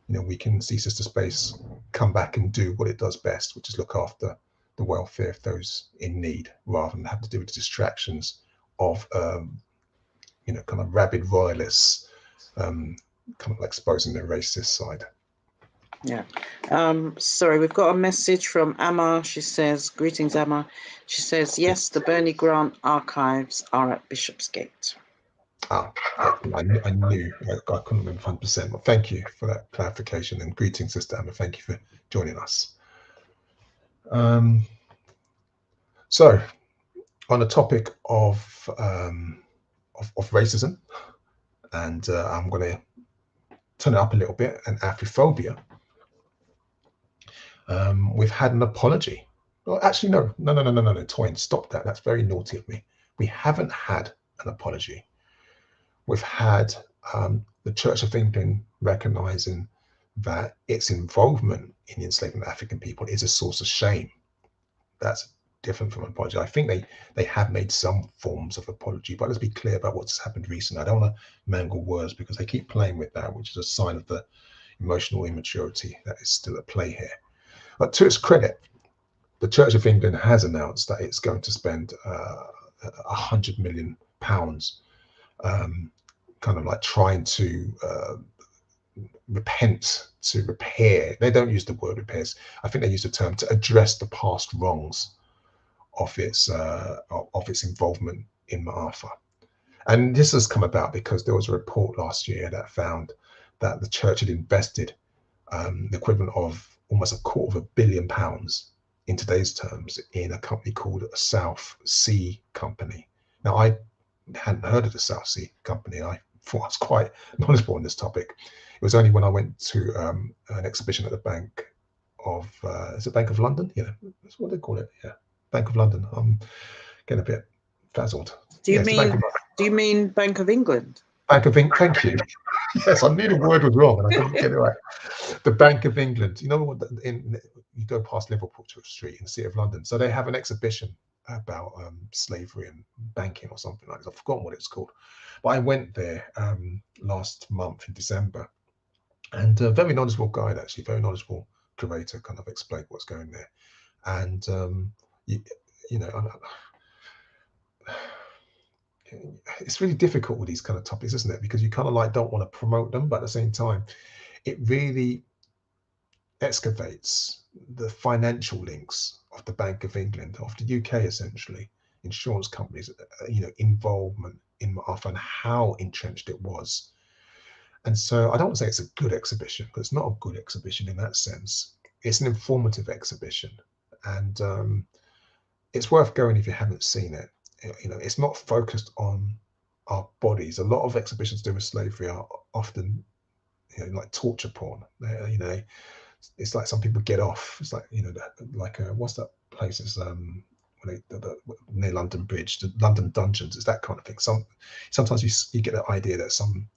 we can see Sister Space come back and do what it does best, which is look after the welfare of those in need, rather than have to do with the distractions of kind of rabid royalists, kind of exposing the racist side. Yeah. Sorry, we've got a message from Amma. She says, greetings, Amma. She says, yes, the Bernie Grant archives are at Bishopsgate. Ah, I knew, I couldn't remember 100%, but thank you for that clarification, and greetings, Sister Amma. Thank you for joining us. So, on the topic of racism, and I'm going to turn it up a little bit, and Afrophobia. We've had an apology. Well, actually, no, Toyin, stop that. That's very naughty of me. We haven't had an apology. We've had the Church of England recognizing that its involvement in the enslavement of African people is a source of shame. That's different from an apology. I think they have made some forms of apology, but let's be clear about what's happened recently. I don't want to mangle words because they keep playing with that, which is a sign of the emotional immaturity that is still at play here. But to its credit, the Church of England has announced that it's going to spend £100 million, kind of like trying to repent, to repair. They don't use the word repairs. I think they use the term to address the past wrongs of its involvement in Ma'afa. And this has come about because there was a report last year that found that the church had invested the equivalent of almost £250 million in today's terms in a company called a South Sea Company. Now, I hadn't heard of the South Sea Company. I thought I was quite knowledgeable on this topic. It was only when I went to an exhibition at the Bank of, is it Bank of London? Yeah, that's what they call it. Yeah, Bank of London. I'm getting a bit frazzled. Do you mean Bank of England? Bank of England. Thank you. Yes, I knew the word was wrong and I couldn't get it right. The Bank of England. You know what? You go past Liverpool Street in the City of London. So they have an exhibition about slavery and banking or something like that. I've forgotten what it's called. But I went there last month in December, and a very knowledgeable guide, actually, very knowledgeable curator, kind of explained what's going there. And it's really difficult with these kind of topics, isn't it? Because you kind of like don't want to promote them, but at the same time, it really excavates the financial links of the Bank of England, of the UK, essentially, insurance companies, involvement in Ma'afa and how entrenched it was. And so I don't want to say it's a good exhibition, because it's not a good exhibition in that sense. It's an informative exhibition, and it's worth going if you haven't seen it. It's not focused on our bodies. A lot of exhibitions to do with slavery are often, like torture porn. It's like some people get off. It's like what's that place? It's near London Bridge, the London Dungeons. It's that kind of thing. Sometimes you get the idea that some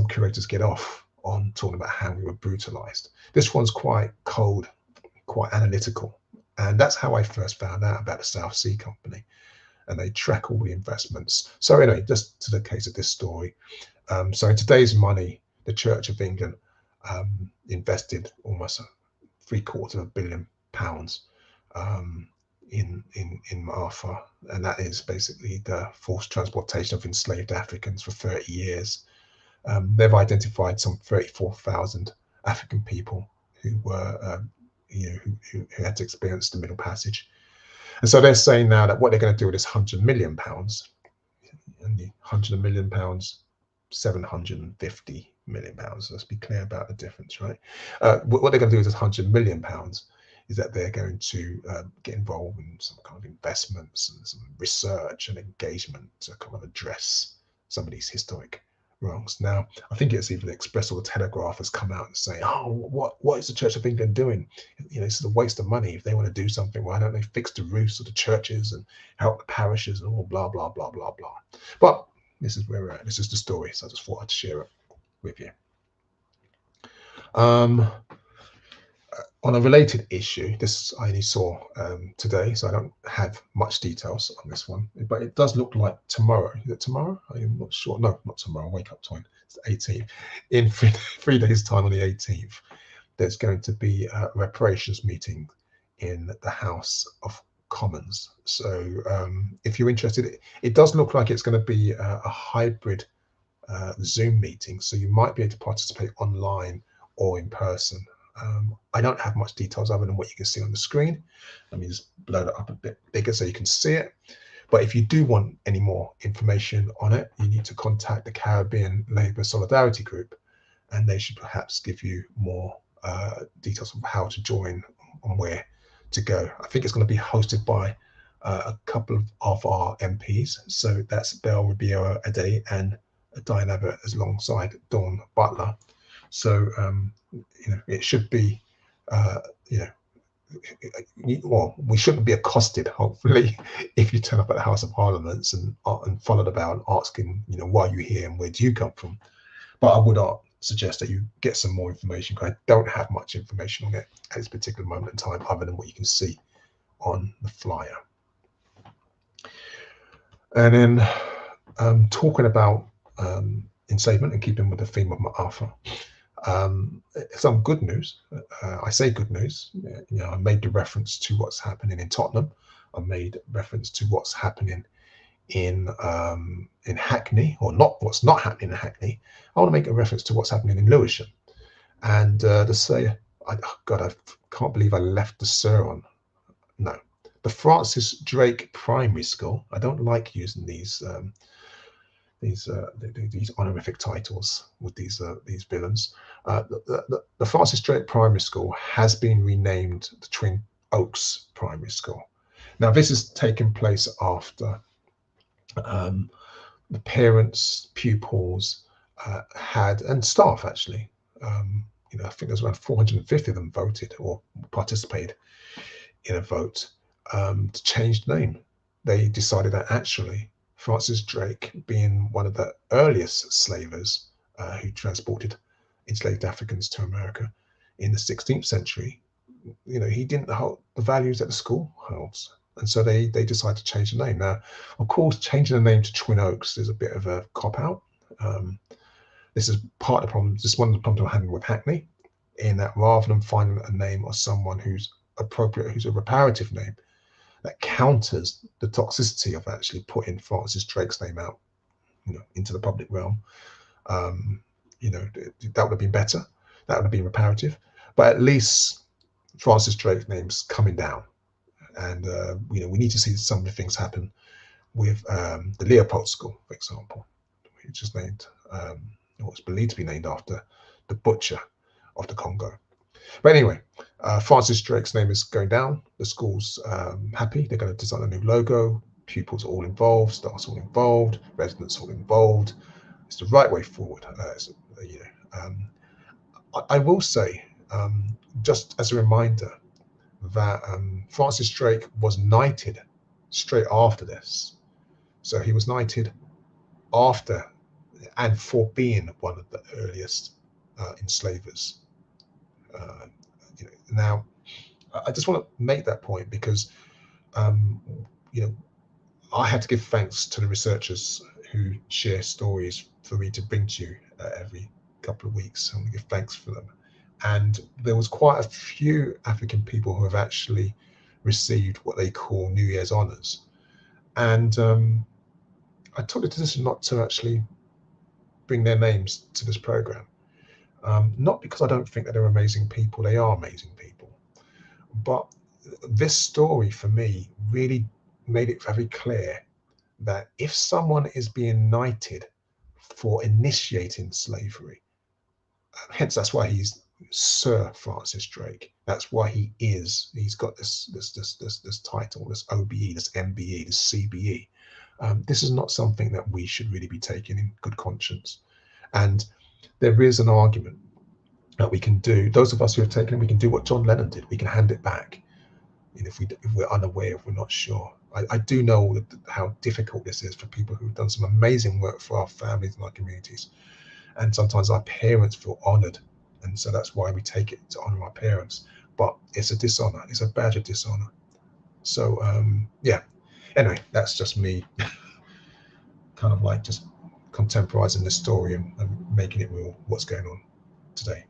curators get off on talking about how we were brutalized. This one's quite cold, quite analytical, and that's how I first found out about the South Sea Company. And they track all the investments. So anyway, just to the case of this story. So in today's money, the Church of England invested almost £750 million in Ma'afa, and that is basically the forced transportation of enslaved Africans for 30 years. They've identified some 34,000 African people who were, who had to experience the Middle Passage. And so they're saying now that what they're going to do with this £100 million, and the £100 million, £750 million. Let's be clear about the difference, right? What they're going to do with this £100 million is that they're going to get involved in some kind of investments and some research and engagement to kind of address some of these historic wrongs. Now, I think it's even the Express or the Telegraph has come out and say, oh, what is the Church of England doing? It's a waste of money. If they want to do something, why don't they fix the roofs of the churches and help the parishes and all blah, blah, blah, blah, blah. But this is where we're at. This is the story. So I just thought I'd share it with you. On a related issue, this I only saw today, so I don't have much details on this one, but it does look like tomorrow. Is it tomorrow? I'm not sure. No, not tomorrow. Wake up, Toyin. 18th. In 3 days' time, on the 18th, there's going to be a reparations meeting in the House of Commons. So if you're interested, it does look like it's going to be a hybrid Zoom meeting, so you might be able to participate online or in person. I don't have much details other than what you can see on the screen. Let me just blow that up a bit bigger so you can see it. But if you do want any more information on it, you need to contact the Caribbean Labour Solidarity Group, and they should perhaps give you more details of how to join and where to go. I think it's going to be hosted by a couple of our MPs. So that's Belle Ribeiro Ade and Diane Abbott alongside Dawn Butler. So it should be well, we shouldn't be accosted, hopefully, if you turn up at the House of Parliaments and followed about and asking, why you're here and where do you come from. But I would suggest that you get some more information, because I don't have much information on it at this particular moment in time, other than what you can see on the flyer. And then talking about enslavement and keeping with the theme of Ma'afa, some good news. I say good news. I made the reference to what's happening in Tottenham. I made reference to what's happening in Hackney, or not what's not happening in Hackney. I want to make a reference to what's happening in Lewisham, and to say, I can't believe I left the Sir on. No, the Francis Drake Primary School. I don't like using these honorific titles with these villains. The Francis Drake Primary School has been renamed the Twin Oaks Primary School. Now, this has taken place after the parents, pupils and staff actually. I think there's around 450 of them voted or participated in a vote to change the name. They decided that actually Francis Drake, being one of the earliest slavers who transported enslaved Africans to America in the 16th century, he didn't hold the values that the school holds. And so they decided to change the name. Now, of course, changing the name to Twin Oaks is a bit of a cop-out. This is part of the problem. This is one of the problems we're having with Hackney, in that rather than finding a name or someone who's appropriate, who's a reparative name, that counters the toxicity of actually putting Francis Drake's name out, into the public realm. That would have been better. That would have been reparative. But at least Francis Drake's name's coming down. And, we need to see some of the things happen with the Leopold School, for example, which is named, or it's believed to be named after the butcher of the Congo. But anyway, Francis Drake's name is going down. The school's happy. They're going to design a new logo. Pupils are all involved. Staff's all involved. Residents all involved. It's the right way forward. I will say, just as a reminder, that Francis Drake was knighted straight after this. So he was knighted after and for being one of the earliest enslavers. Now, I just want to make that point because, I had to give thanks to the researchers who share stories for me to bring to you every couple of weeks. I want to give thanks for them. And there was quite a few African people who have actually received what they call New Year's honours. And I took the decision not to actually bring their names to this program. Not because I don't think that they're amazing people. They are amazing people. But this story for me really made it very clear that if someone is being knighted for initiating slavery, hence that's why he's Sir Francis Drake. That's why he's got this title, this OBE, this MBE, this CBE. This is not something that we should really be taking in good conscience. And there is an argument that we can do. Those of us who have taken it, we can do what John Lennon did. We can hand it back. If we're unaware, if we're not sure. I do know how difficult this is for people who've done some amazing work for our families and our communities. And sometimes our parents feel honoured. And so that's why we take it to honour our parents. But it's a dishonour. It's a badge of dishonour. So, yeah. Anyway, that's just me kind of like just contemporizing the story and making it real, what's going on today.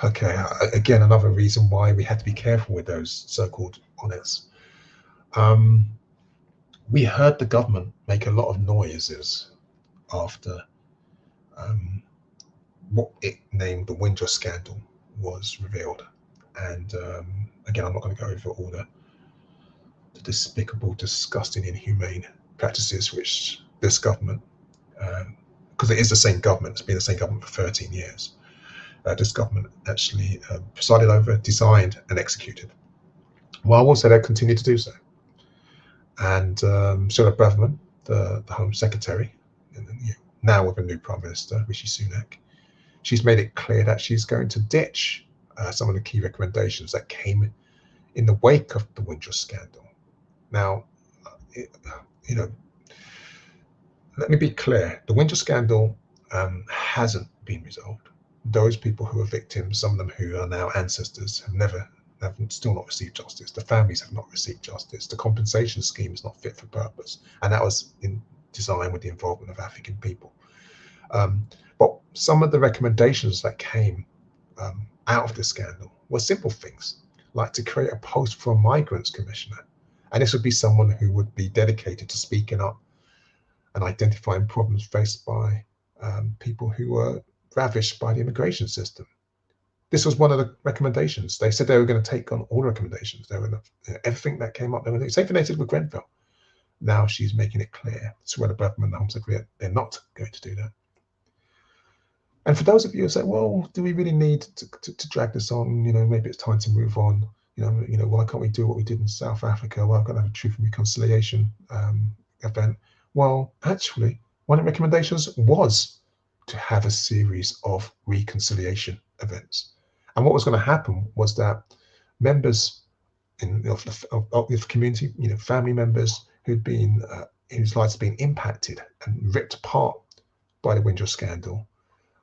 Okay. Again, another reason why we had to be careful with those so-called honors. We heard the government make a lot of noises after what it named the Windsor scandal was revealed. And again, I'm not going to go over all the despicable, disgusting, inhumane practices which this government, because it is the same government, it's been the same government for 13 years, this government actually presided over, designed and executed. Well, I will say they continue to do so. And Sarah Braverman, the Home Secretary, now with a new Prime Minister, Rishi Sunak, she's made it clear that she's going to ditch some of the key recommendations that came in the wake of the Windsor scandal. Now, let me be clear, the Windsor scandal hasn't been resolved. Those people who are victims, some of them who are now ancestors, have still not received justice. The families have not received justice. The compensation scheme is not fit for purpose. And that was in design with the involvement of African people. But some of the recommendations that came out of this scandal were simple things, like to create a post for a migrants commissioner. And this would be someone who would be dedicated to speaking up and identifying problems faced by people who were ravished by the immigration system. This was one of the recommendations. They said they were going to take on all recommendations. They were everything that came up. They were same thing they did with Grenfell. Now she's making it clear, Suella Braverman and the Home Secretary, they're not going to do that. And for those of you who say, well, do we really need to drag this on? Maybe it's time to move on. Why can't we do what we did in South Africa? Well, I've got to have a Truth and Reconciliation event. Well, actually, one of the recommendations was to have a series of reconciliation events. And what was going to happen was that members of the community, family members who'd been, whose lives had been impacted and ripped apart by the Windsor scandal,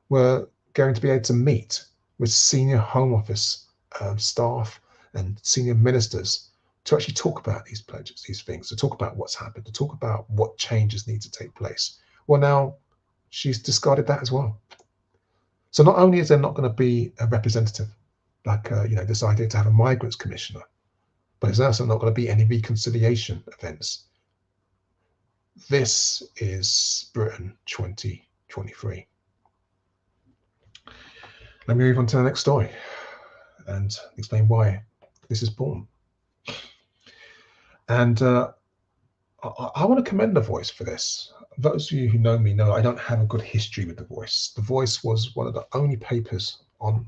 were going to be able to meet with senior Home Office staff and senior ministers to actually talk about these pledges, these things, to talk about what's happened, to talk about what changes need to take place. Well, now she's discarded that as well. So not only is there not going to be a representative, like this idea to have a migrants commissioner, but there's also not going to be any reconciliation events. This is Britain 2023. Let me move on to the next story and explain why this is born. And I want to commend The Voice for this. Those of you who know me know I don't have a good history with The Voice. The Voice was one of the only papers on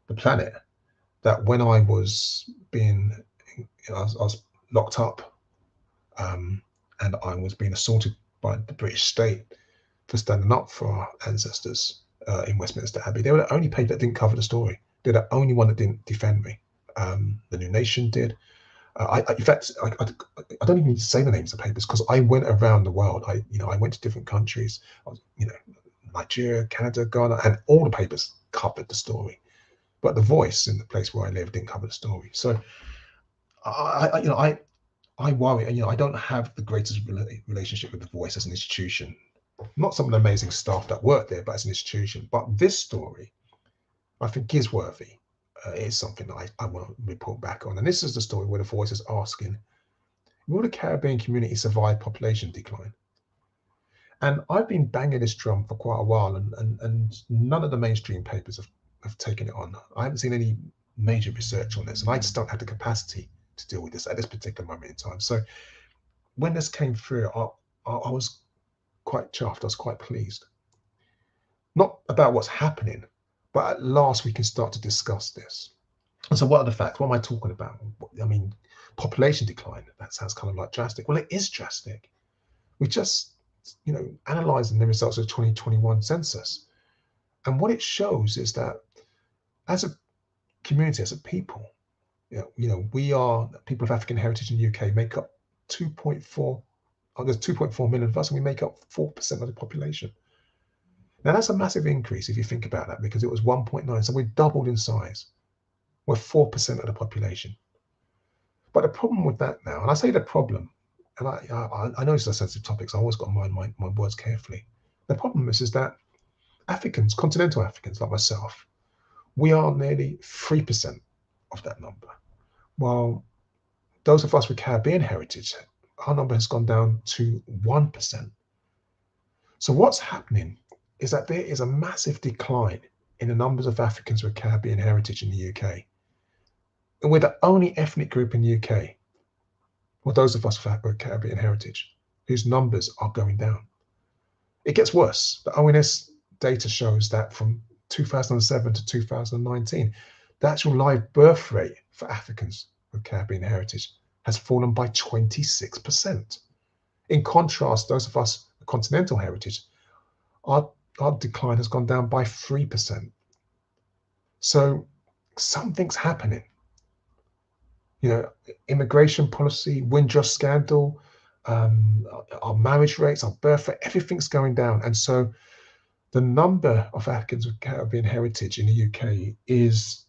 the planet that when I was I was locked up and I was being assaulted by the British state for standing up for our ancestors in Westminster Abbey. They were the only paper that didn't cover the story. They're the only one that didn't defend me. The New Nation did. In fact, I don't even need to say the names of papers because I went around the world. I went to different countries. Nigeria, Canada, Ghana, and all the papers covered the story. But The Voice, in the place where I live, didn't cover the story. So I worry. I don't have the greatest relationship with The Voice as an institution. Not some of the amazing staff that work there, but as an institution. But this story, I think, is worthy. Is something that I want to report back on. And this is the story where The Voice is asking, will the Caribbean community survive population decline? And I've been banging this drum for quite a while, and none of the mainstream papers have taken it on. I haven't seen any major research on this, and I just don't have the capacity to deal with this at this particular moment in time. So when this came through, I was quite chuffed. I was quite pleased. Not about what's happening, but at last we can start to discuss this. And so what are the facts? What am I talking about? I mean, population decline, that sounds kind of like drastic. Well, it is drastic. We just, analysing the results of the 2021 census. And what it shows is that as a community, as a people, we are, people of African heritage in the UK make up 2.4, there's 2.4 million of us, and we make up 4% of the population. Now, that's a massive increase if you think about that, because it was 1.9, so we've doubled in size. We're 4% of the population. But the problem with that now, and I say the problem, and I know it's a sensitive topic, so I always got to mind my words carefully. The problem is that Africans, continental Africans like myself, we are nearly 3% of that number. While those of us with Caribbean heritage, our number has gone down to 1%. So what's happening is that there is a massive decline in the numbers of Africans with Caribbean heritage in the UK. And we're the only ethnic group in the UK, or those of us with Caribbean heritage, whose numbers are going down. It gets worse. The ONS data shows that from 2007 to 2019, the actual live birth rate for Africans with Caribbean heritage has fallen by 26%. In contrast, those of us with continental heritage, our decline has gone down by 3%. So something's happening. You know, immigration policy, Windrush scandal, our marriage rates, our birth rate, everything's going down. And so the number of Africans with Caribbean heritage in the UK is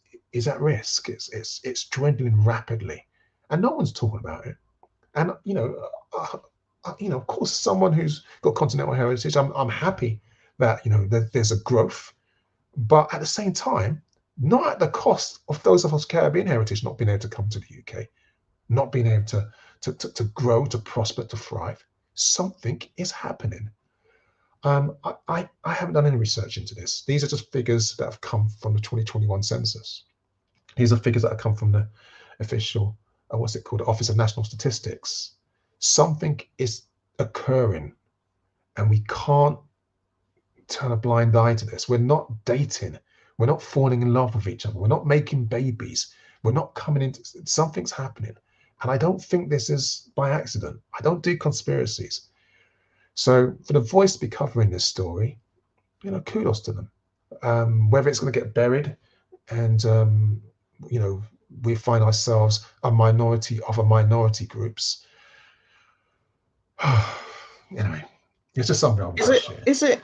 at risk. It's dwindling rapidly, and no one's talking about it. And of course, someone who's got continental heritage, I'm happy that there's a growth, but at the same time, not at the cost of those of us Caribbean heritage not being able to come to the UK, not being able to grow, to prosper, to thrive. Something is happening. I haven't done any research into this. These are just figures that have come from the 2021 census. These are figures that have come from the official, what's it called, the Office of National Statistics. Something is occurring, and we can't turn a blind eye to this. We're not dating. We're not falling in love with each other. We're not making babies. We're not coming into, something's happening. And I don't think this is by accident. I don't do conspiracies. So for the Voice to be covering this story, kudos to them. Whether it's going to get buried and, we find ourselves a minority of a minority groups. Anyway, it's just something I want to share.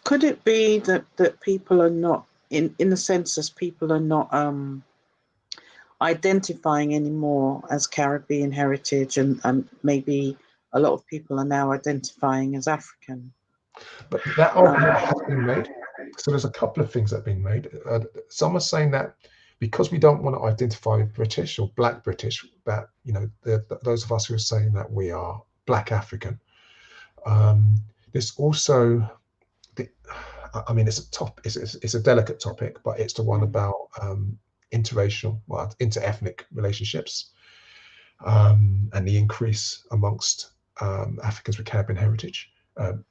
Could it be that people are not, in the census, people are not identifying anymore as Caribbean heritage, and maybe a lot of people are now identifying as African? But that argument has been made. So there's a couple of things that have been made. Some are saying that because we don't want to identify with British or Black British, that those of us who are saying that we are Black African. There's also it's a delicate topic, but it's the one about interracial, inter-ethnic relationships, and the increase amongst Africans with Caribbean heritage.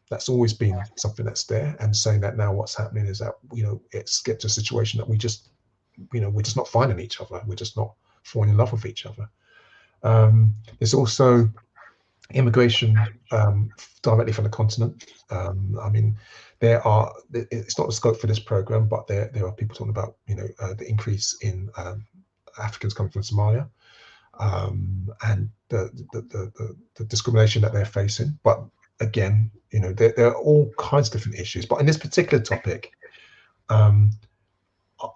That's always been something that's there, and saying that now what's happening is that it's get to a situation that we're just not finding each other. We're just not falling in love with each other. There's also immigration directly from the continent. It's not the scope for this program, but there are people talking about the increase in Africans coming from Somalia, and the discrimination that they're facing. But again, there are all kinds of different issues. But in this particular topic,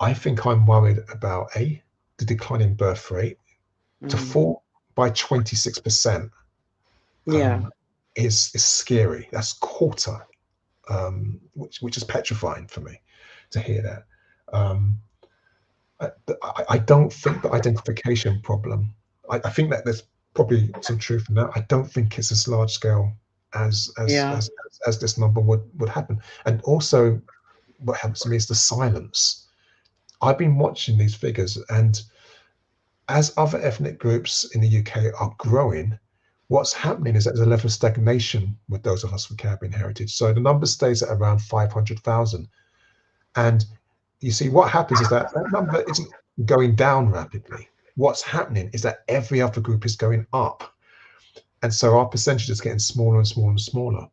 I think I'm worried about the declining birth rate to fall by 26%. Is scary. That's quarter, which is petrifying for me to hear that. I don't think the identification problem. I think that there's probably some truth in that. I don't think it's as large scale as this number would happen. And also, what happens to me is the silence. I've been watching these figures, and as other ethnic groups in the UK are growing, what's happening is that there's a level of stagnation with those of us with Caribbean heritage. So the number stays at around 500,000. And you see, what happens is that number isn't going down rapidly. What's happening is that every other group is going up. And so our percentage is getting smaller and smaller and smaller.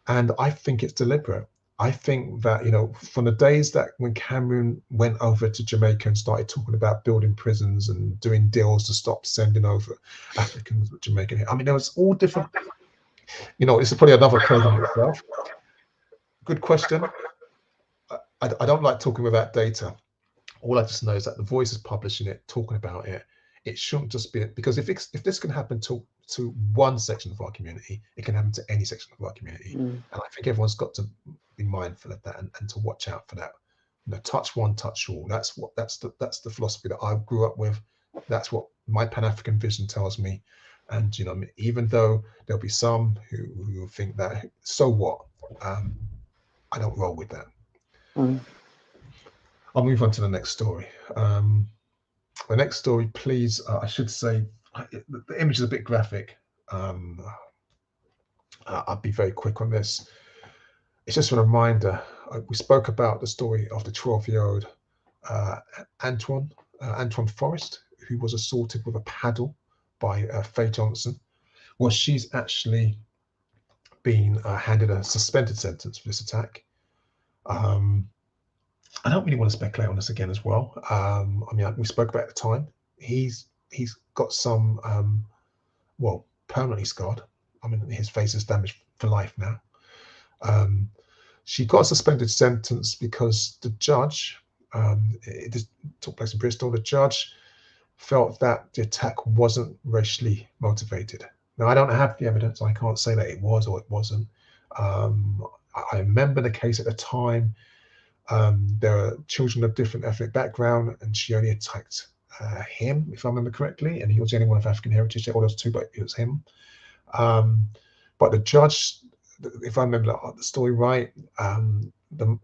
And I think it's deliberate. I think that, from the days that when Cameron went over to Jamaica and started talking about building prisons and doing deals to stop sending over Africans to Jamaica, there was all different, this is probably another program itself. Good question. I don't like talking without data. All I just know is that the Voice is publishing it, talking about it. It shouldn't just be, because if this can happen to to one section of our community, it can happen to any section of our community. And I think everyone's got to be mindful of that and to watch out for that. You know, touch one, touch all. That's the philosophy that I grew up with. That's what my Pan-African vision tells me. And you know, even though there'll be some who think that, so what? I don't roll with that. I'll move on to the next story. The next story, please. I should say the image is a bit graphic. I'll be very quick on this. It's just a reminder. We spoke about the story of the 12-year-old Antoine Forrest, who was assaulted with a paddle by Faye Johnson. Well, she's actually been handed a suspended sentence for this attack. I don't really want to speculate on this again as well. I mean, we spoke about it at the time. He's got some, well, permanently scarred. I mean, his face is damaged for life now. She got a suspended sentence because the judge, it took place in Bristol, the judge felt that the attack wasn't racially motivated. Now, I don't have the evidence. I can't say that it was or it wasn't. I remember the case at the time. There are children of different ethnic background, and she only attacked him, if I remember correctly, and he was the only one of African heritage. Or there was two, but it was him. But the judge, if I remember the story right, the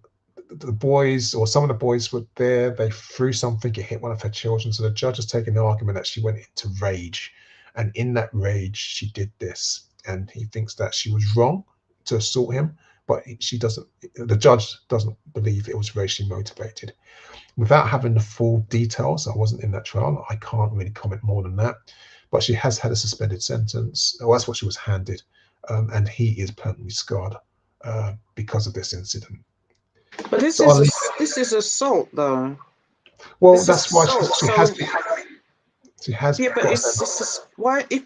boys, or some of the boys were there, they threw something, it hit one of her children. So the judge has taken the argument that she went into rage, and in that rage she did this, and he thinks that she was wrong to assault him, but the judge doesn't believe it was racially motivated. Without having the full details, I wasn't in that trial, I can't really comment more than that, but she has had a suspended sentence. Well, that's what she was handed, and he is permanently scarred because of this incident. But this is assault, though. Well, that's why she has. Yeah, but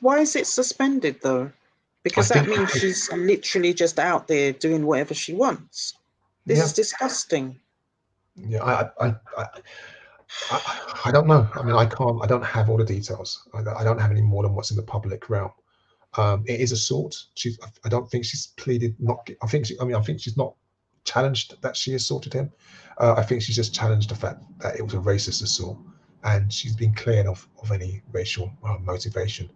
why is it suspended though? Because that means she's literally just out there doing whatever she wants. This is disgusting. Yeah, I don't know. I mean, I don't have all the details. I don't have any more than what's in the public realm. It is assault. I don't think she's pleaded not. I think she's not challenged that she assaulted him. I think she's just challenged the fact that it was a racist assault, and she's been cleared of any racial motivation.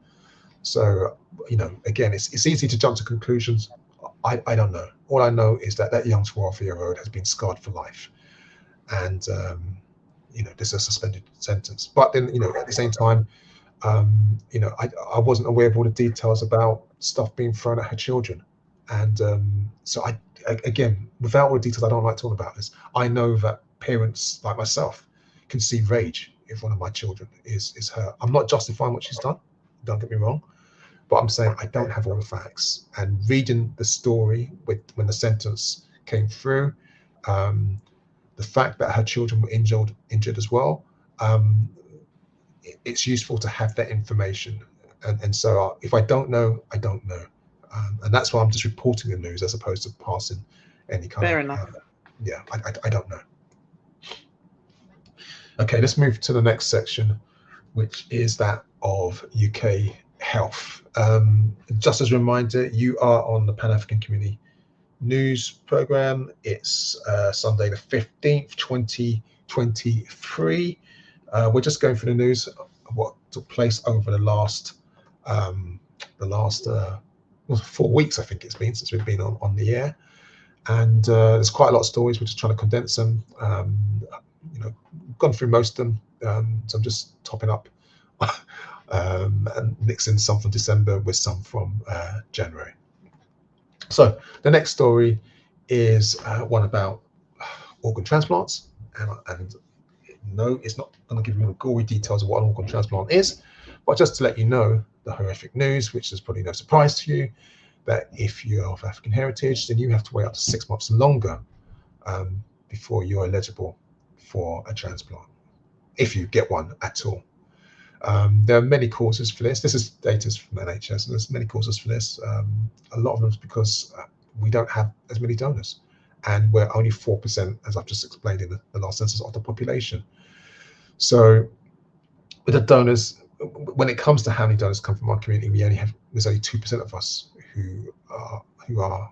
So, you know, again, it's easy to jump to conclusions. I don't know. All I know is that young 12-year-old has been scarred for life, and you know, this is a suspended sentence. But then, you know, at the same time, you know, I wasn't aware of all the details about stuff being thrown at her children, and so again, without all the details, I don't like talking about this. I know that parents like myself can see rage if one of my children is hurt. I'm not justifying what she's done, don't get me wrong, but I'm saying I don't have all the facts. And reading the story when the sentence came through, the fact that her children were injured as well, it's useful to have that information. And so if I don't know, I don't know. And that's why I'm just reporting the news as opposed to passing any kind Fair of. enough. Yeah, I don't know. Okay, let's move to the next section, which is that of UK health. Just as a reminder, you are on the Pan-African Community News Programme. It's Sunday the 15th, 2023. We're just going through the news of what took place over the last 4 weeks, I think it's been since we've been on the air, and there's quite a lot of stories. We're just trying to condense them. You know, gone through most of them, so I'm just topping up and mixing some from December with some from January. So the next story is one about organ transplants, and no, it's not going to give you the gory details of what an organ transplant is, but just to let you know the horrific news, which is probably no surprise to you, that if you're of African heritage, then you have to wait up to 6 months longer before you're eligible for a transplant, if you get one at all. There are many causes for this. This is data from NHS, and there's many causes for this. A lot of them is because we don't have as many donors, and we're only 4%, as I've just explained in the last census, of the population. So with the donors, when it comes to how many donors come from our community, there's only 2% of us who are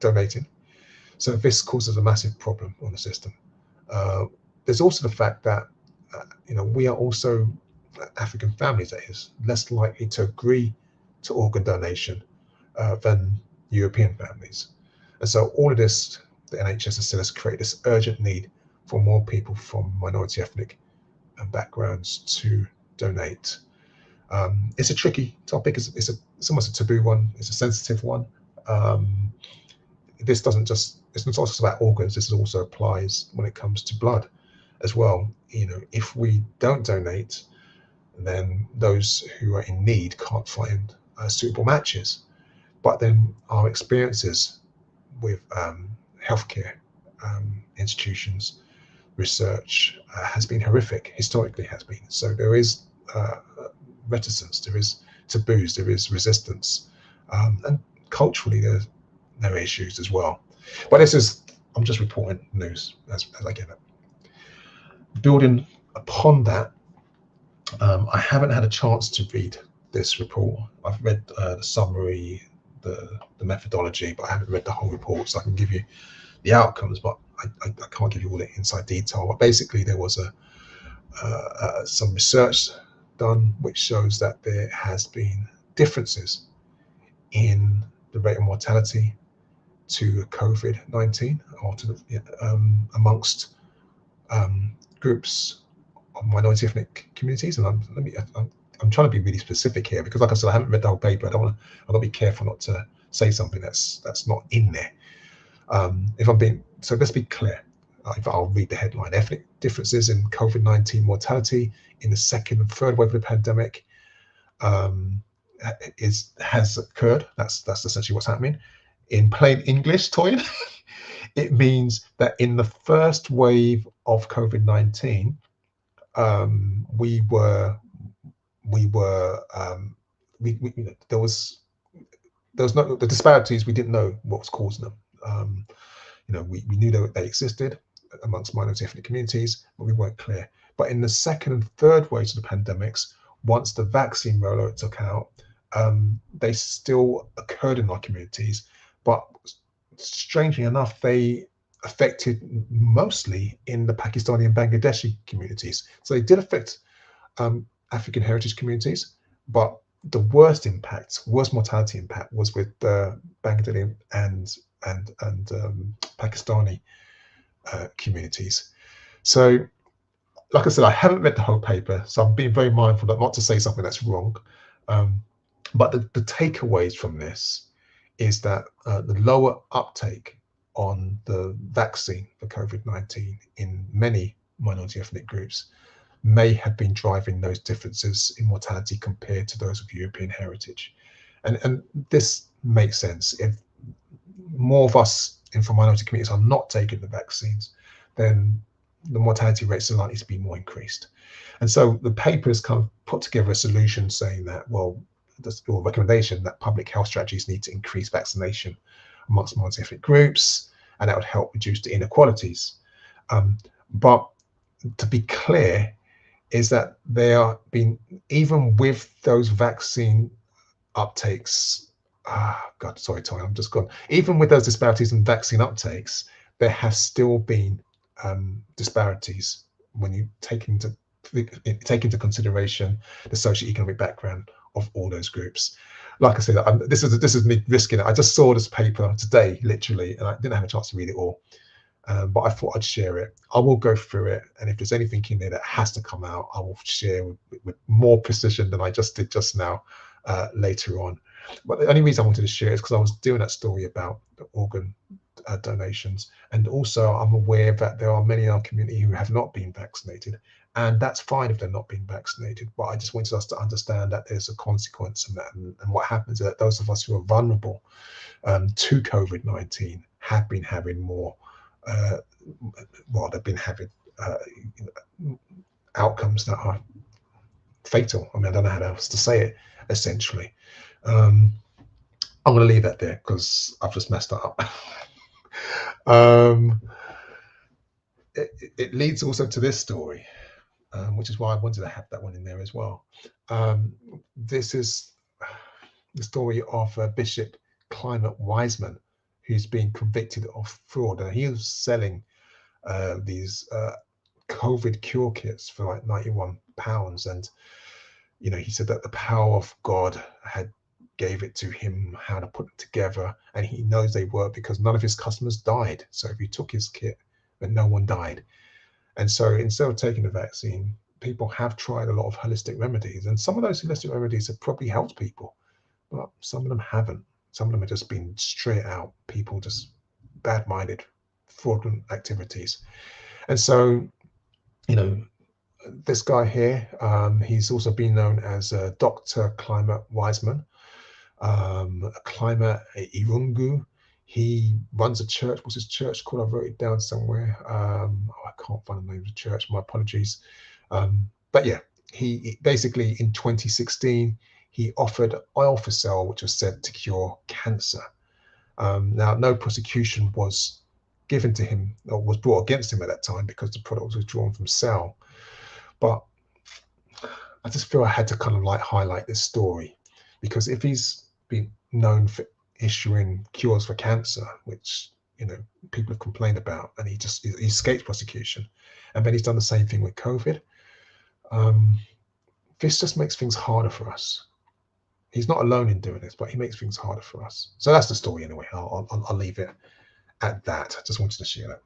donating. So this causes a massive problem on the system. There's also the fact that we are also African families, that is, less likely to agree to organ donation than European families. And so all of this, the NHS has said, has created this urgent need for more people from minority ethnic backgrounds to donate. It's a tricky topic. It's almost a taboo one. It's a sensitive one. It's not just about organs. This also applies when it comes to blood as well. If we don't donate, then those who are in need can't find suitable matches. But then our experiences with healthcare institutions, research has been horrific, historically has been. So there is reticence, there is taboos, there is resistance, and culturally there are issues as well. But I'm just reporting news as I get it. Building upon that, I haven't had a chance to read this report. I've read the summary, the methodology, but I haven't read the whole report, so I can give you the outcomes, but I can't give you all the inside detail. But basically, there was some research done which shows that there has been differences in the rate of mortality to COVID-19 or amongst groups of minority ethnic communities. And I'm trying to be really specific here because, like I said, I haven't read the whole paper. I want to be careful not to say something that's not in there. So let's be clear. I'll read the headline: ethnic differences in COVID-19 mortality in the second and third wave of the pandemic has occurred. That's essentially what's happening. In plain English, Toyin, it means that in the first wave of COVID-19, there was no the disparities. We didn't know what was causing them. We knew that they existed amongst minority ethnic communities, but we weren't clear. But in the second and third waves of the pandemics, once the vaccine rollout took out, they still occurred in our communities, but strangely enough, they affected mostly in the Pakistani and Bangladeshi communities. So they did affect African heritage communities, but the worst mortality impact was with the Bangladeshi and Pakistani communities. So, like I said, I haven't read the whole paper, so I'm being very mindful not to say something that's wrong. But the takeaways from this is that the lower uptake on the vaccine for COVID-19 in many minority ethnic groups may have been driving those differences in mortality compared to those of European heritage. And this makes sense. If more of us from minority communities are not taking the vaccines, then the mortality rates are likely to be more increased. And so the paper has kind of put together a solution saying that, or recommendation that public health strategies need to increase vaccination amongst minority ethnic groups, and that would help reduce the inequalities. But to be clear, is that there are been, even with those vaccine uptakes, God, sorry, Toyin, I'm just gone. Even with those disparities in vaccine uptakes, there has still been disparities when you take into consideration the socioeconomic background of all those groups. Like I said, this is me risking it. I just saw this paper today, literally, and I didn't have a chance to read it all. But I thought I'd share it. I will go through it, and if there's anything in there that has to come out, I will share with more precision than I just did just now later on. But the only reason I wanted to share is because I was doing that story about the organ donations, and also I'm aware that there are many in our community who have not been vaccinated, and that's fine if they're not being vaccinated. But I just wanted us to understand that there's a consequence in that, and what happens is that those of us who are vulnerable to COVID-19 have been having more. They've been having outcomes that are fatal. I mean, I don't know how else to say it, essentially. I'm going to leave that there because I've just messed that up. It leads also to this story. which is why I wanted to have that one in there as well. This is the story of Bishop Climate Wiseman, who's been convicted of fraud, and he was selling these COVID cure kits for like £91, and he said that the power of God had gave it to him how to put it together, and he knows they work because none of his customers died. So if he took his kit, but no one died. And so instead of taking the vaccine, people have tried a lot of holistic remedies, and some of those holistic remedies have probably helped people, but some of them haven't. Some of them have just been straight out people just bad-minded, fraudulent activities. And so, this guy here, he's also been known as Dr. Climate Wiseman, Climate Irungu. He runs a church. What's his church called? I wrote it down somewhere. I can't find the name of the church. My apologies. But yeah, he basically in 2016, he offered oil for sale, which was said to cure cancer. Now, no prosecution was given to him or was brought against him at that time because the product was withdrawn from sale. But I just feel I had to kind of like highlight this story, because if he's been known for issuing cures for cancer, which people have complained about, and he escapes prosecution, and then he's done the same thing with COVID, this just makes things harder for us. He's not alone in doing this, but he makes things harder for us. So that's the story anyway. I'll leave it at that. I just wanted to share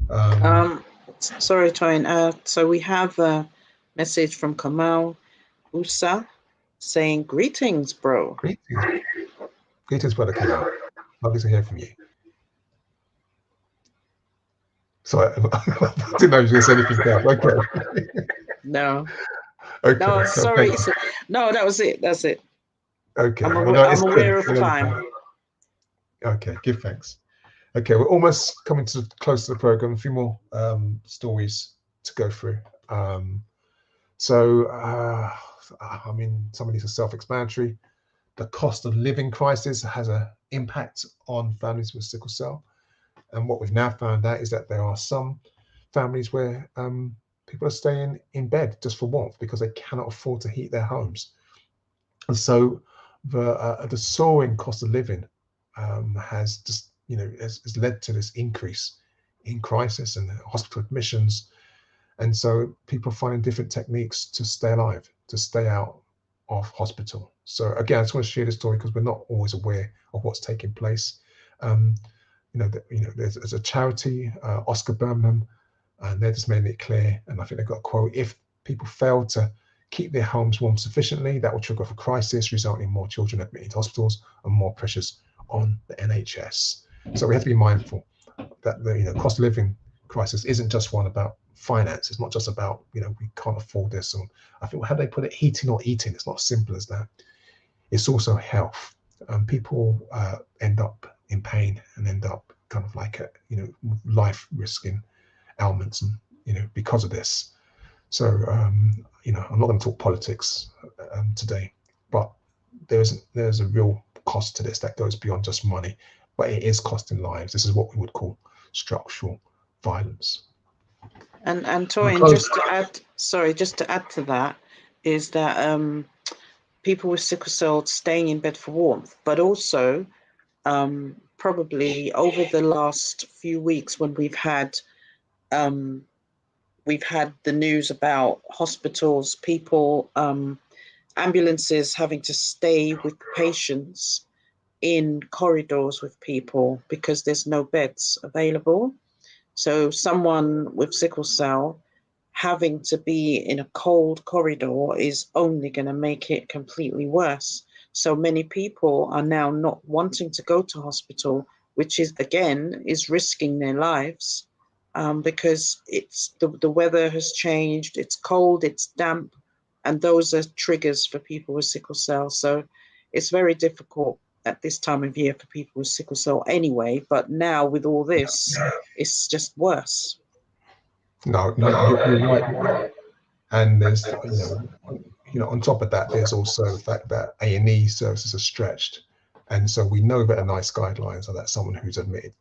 that. Sorry, Toyin. So we have a message from Kamal Usa saying, "Greetings, bro." Greetings, brother Kamal. Lovely to hear from you. Sorry, I didn't know you were going to say anything else. Okay. No. Okay. No, sorry. No, that was it. That's it. Okay. I'm aware of time. Okay, give thanks. Okay, we're almost coming close to the program. A few more stories to go through. I mean, some of these are self-explanatory. The cost of living crisis has an impact on families with sickle cell. And what we've now found out is that there are some families where people are staying in bed just for warmth because they cannot afford to heat their homes. And so the soaring cost of living has just, has led to this increase in crisis and hospital admissions. And so people are finding different techniques to stay alive, to stay out of hospital. So again, I just want to share this story because we're not always aware of what's taking place. There's a charity, Oscar Birmingham, and they're just making it clear. And I think they've got a quote: if people fail to keep their homes warm sufficiently, that will trigger off a crisis, resulting in more children admitted to hospitals and more pressures on the NHS. So we have to be mindful that the cost of living crisis isn't just one about finance. It's not just about we can't afford this. And I think, how do they put it? Heating or eating. It's not as simple as that. It's also health. People end up in pain and end up kind of like life risking ailments, and because of this. So I'm not going to talk politics today, but there's a real cost to this that goes beyond just money, but it is costing lives. This is what we would call structural violence. And Toyin, just to add to that, is that people with sickle cell staying in bed for warmth, but also probably over the last few weeks when we've had the news about hospitals, people, ambulances having to stay with patients in corridors with people because there's no beds available. So someone with sickle cell having to be in a cold corridor is only going to make it completely worse. So many people are now not wanting to go to hospital, which is risking their lives because it's the weather has changed. It's cold, it's damp, and those are triggers for people with sickle cell. So it's very difficult at this time of year for people with sickle cell anyway. But now with all this, it's just worse. No, you're right. And there's, on top of that, there's also the fact that A&E services are stretched. And so we know that a NICE guidelines are that someone who's admitted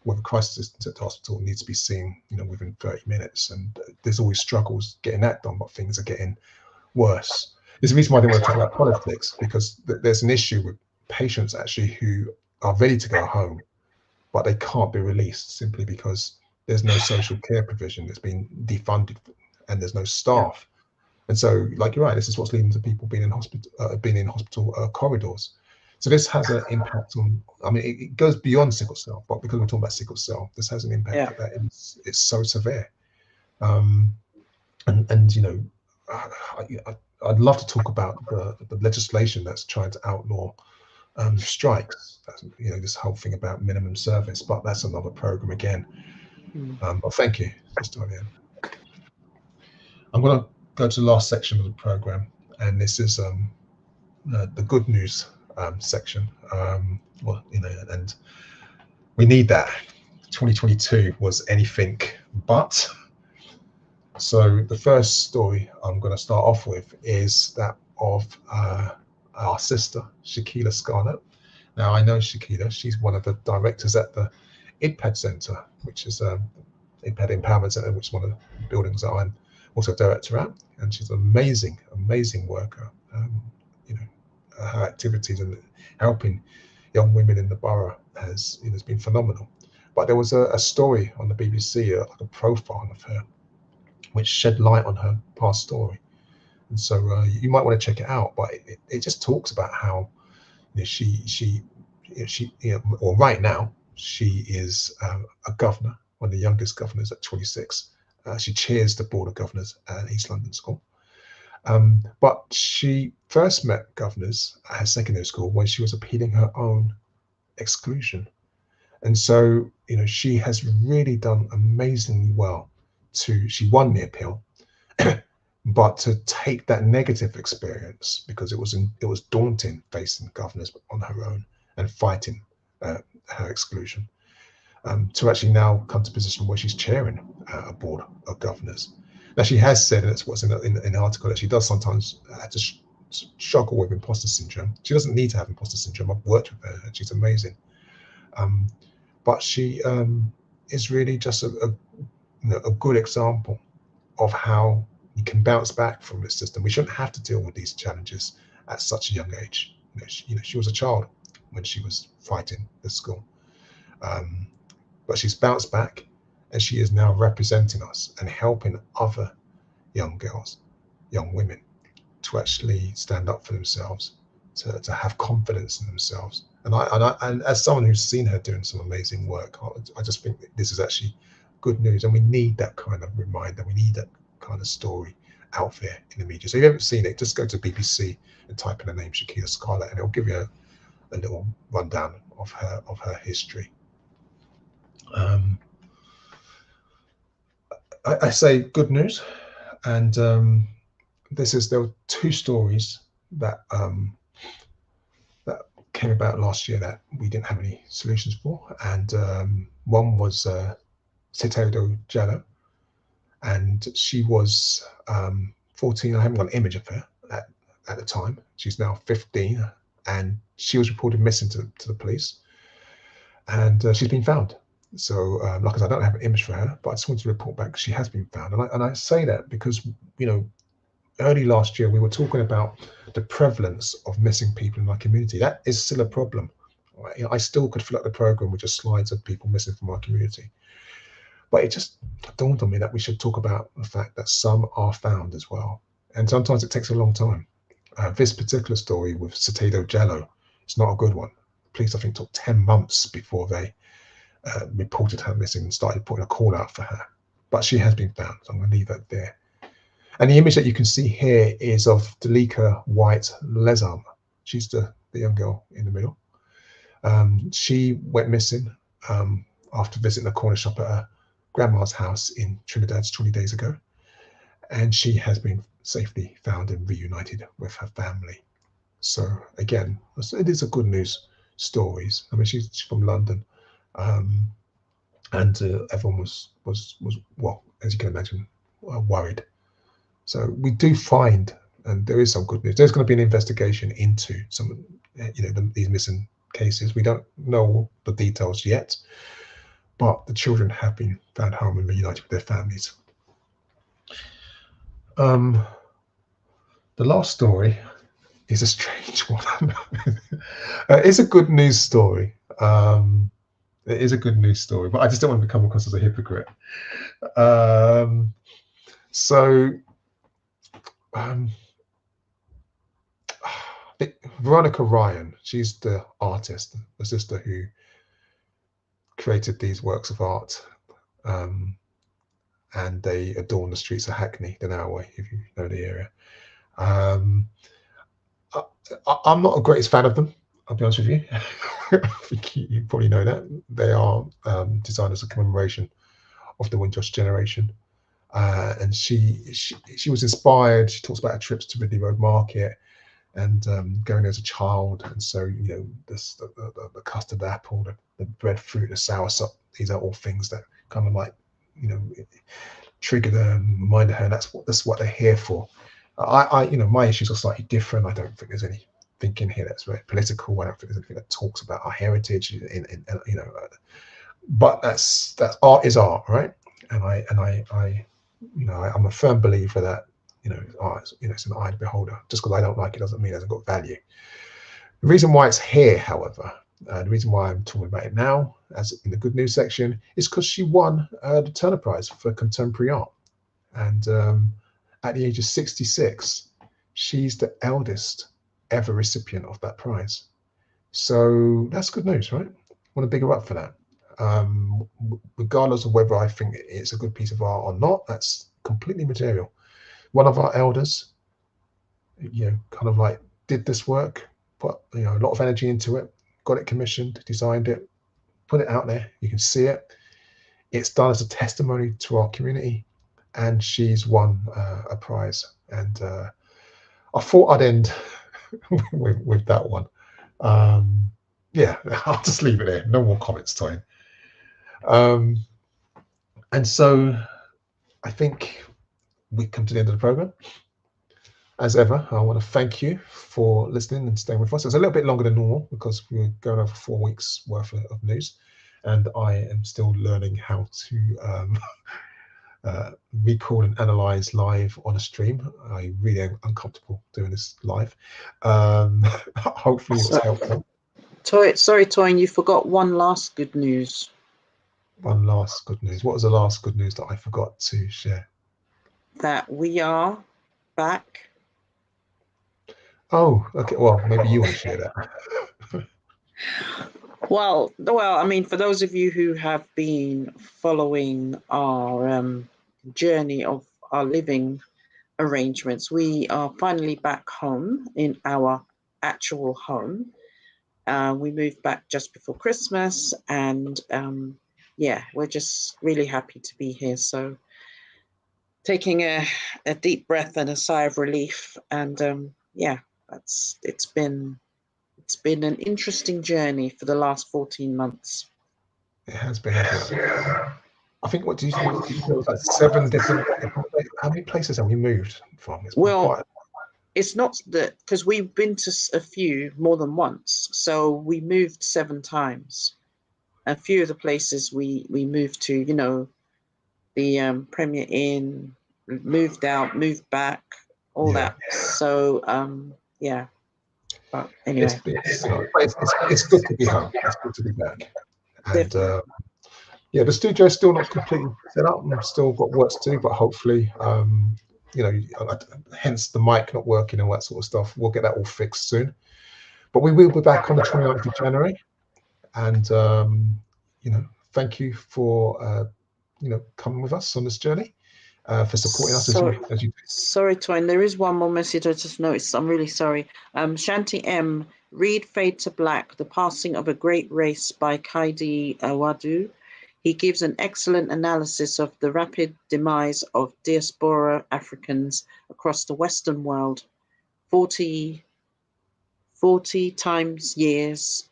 with a crisis assistant at the hospital needs to be seen, within 30 minutes, and there's always struggles getting that done, but things are getting worse. There's a reason why I didn't want to talk about politics, because there's an issue with patients actually who are ready to go home, but they can't be released simply because there's no social care provision. It's been defunded, and there's no staff. And so, like you're right, this is what's leading to people being in hospital corridors. So this has an impact on. I mean, it goes beyond sickle cell, but because we're talking about sickle cell, this has an impact that it's so severe. And I'd love to talk about the legislation that's trying to outlaw strikes. This whole thing about minimum service, but that's another program again. But thank you, Sister Ariane. I'm going to go to the last section of the program, and this is the good news section. And we need that. 2022 was anything but. So the first story I'm going to start off with is that of our sister, Shakila Scarlett. Now, I know Shakila. She's one of the directors at the IDPAD Centre, which is IDPAD Empowerment Centre, which is one of the buildings that I'm also director at. And she's an amazing, amazing worker. Her activities and helping young women in the borough has been phenomenal. But there was a story on the BBC, like a profile of her, which shed light on her past story. And so you might want to check it out. But it just talks about how or right now, she is a governor, one of the youngest governors at 26. She chairs the Board of Governors at East London School. But she first met governors at her secondary school when she was appealing her own exclusion. And so, she has really done amazingly well she won the appeal, but to take that negative experience, because it was daunting facing governors on her own and fighting her exclusion, to actually now come to a position where she's chairing a board of governors. Now, she has said, and it's what's in the article, that she does sometimes have to struggle with imposter syndrome. She doesn't need to have imposter syndrome. I've worked with her, and she's amazing. But she is really just a good example of how you can bounce back from this system. We shouldn't have to deal with these challenges at such a young age. She was a child when she was fighting the school, but she's bounced back, and she is now representing us and helping other young girls, young women, to actually stand up for themselves, to have confidence in themselves. And as someone who's seen her doing some amazing work, I just think that this is actually good news, and we need that kind of reminder. We need that kind of story out there in the media. So if you haven't seen it, just go to BBC and type in the name Shakila Scarlett, and it'll give you a little rundown of her history. I say good news, and there were two stories that came about last year that we didn't have any solutions for, and one was Sitado Jallo, and she was 14. I haven't got an image of her at the time. She's now 15, and she was reported missing to the police, and she's been found. So, like I said, I don't have an image for her, but I just wanted to report back she has been found. And I say that because, early last year we were talking about the prevalence of missing people in my community. That is still a problem. I still could fill up the program with just slides of people missing from our community. But it just dawned on me that we should talk about the fact that some are found as well. And sometimes it takes a long time. This particular story with Sitado Jallo is not a good one. Police, I think, took 10 months before they reported her missing and started putting a call out for her. But she has been found, so I'm going to leave that there. And the image that you can see here is of Dalika White Lezam. She's the young girl in the middle. She went missing after visiting a corner shop at her grandma's house in Trinidad 20 days ago. And she has been safely found and reunited with her family. So again, it is a good news stories. I mean, she's from London. And everyone was well, as you can imagine, worried. So we do find, and there is some good news. There's going to be an investigation into some, these missing cases. We don't know the details yet, but the children have been found home and reunited with their families. The last story is a strange one. It's a good news story. It is a good news story, but I just don't want to come across as a hypocrite. Veronica Ryan, she's the artist, the sister who created these works of art, and they adorn the streets of Hackney, the Narrowway, if you know the area. I'm not the greatest fan of them, I'll be honest with you. I think you probably know that. They are designed as a commemoration of the Windrush generation. And she was inspired. She talks about her trips to Ridley Road Market and going as a child. And so, you know, the custard apple, the breadfruit, the soursop, these are all things that kind of like, you know, trigger them, remind her that's what they're here for. You know, my issues are slightly different. I don't think there's any thinking here that's very political. I don't think there's anything that talks about our heritage in you know, but that's art is art, right? And I you know, I'm a firm believer that, you know, art, you know, it's an eye of the beholder. Just because I don't like it doesn't mean it hasn't got value. The reason why it's here, however, the reason why I'm talking about it now, as in the good news section, is because she won the Turner Prize for contemporary art, and at the age of 66, she's the eldest ever recipient of that prize. So that's good news, right? I want to big her up for that. Regardless of whether I think it's a good piece of art or not, that's completely material. One of our elders, you know, kind of like did this work, put, you know, a lot of energy into it, got it commissioned, designed it, put it out there. You can see it. It's done as a testimony to our community, and she's won a prize. And I thought I'd end with that one. Yeah, I'll just leave it there. No more comments, Toyin. And so I think we come to the end of the program. As ever, I want to thank you for listening and staying with us. It's a little bit longer than normal because we're going over 4 weeks worth of news, and I am still learning how to recall and analyze live on a stream. I really am uncomfortable doing this live. Hopefully it was helpful. Sorry, Toyin, you forgot one last good news. One last good news. What was the last good news that I forgot to share? That we are back. Oh, okay. Well, maybe you want to share that. Well, I mean, for those of you who have been following our journey of our living arrangements, we are finally back home in our actual home. We moved back just before Christmas, and yeah, we're just really happy to be here. So taking a deep breath and a sigh of relief, and yeah, it's been an interesting journey for the last 14 months. It has been, hasn't it? I think, what do you think? It was like 7 different. How many places have we moved from? It's not that, because we've been to a few more than once, so we moved 7 times. A few of the places we moved to, you know, the Premier Inn, moved out, moved back, all that. So yeah. But anyway, it's good to be home. It's good to be back. And yeah, the studio is still not completely set up. I've still got work to do, but hopefully, you know, hence the mic not working and all that sort of stuff. We'll get that all fixed soon. But we will be back on the 29th of January. And, you know, thank you for, you know, coming with us on this journey, for supporting us as you do. Sorry, Toyin, there is one more message I just noticed. I'm really sorry. Shanti M, read Fade to Black, The Passing of a Great Race by Kaidi Awadu. He gives an excellent analysis of the rapid demise of diaspora Africans across the Western world, 40 times years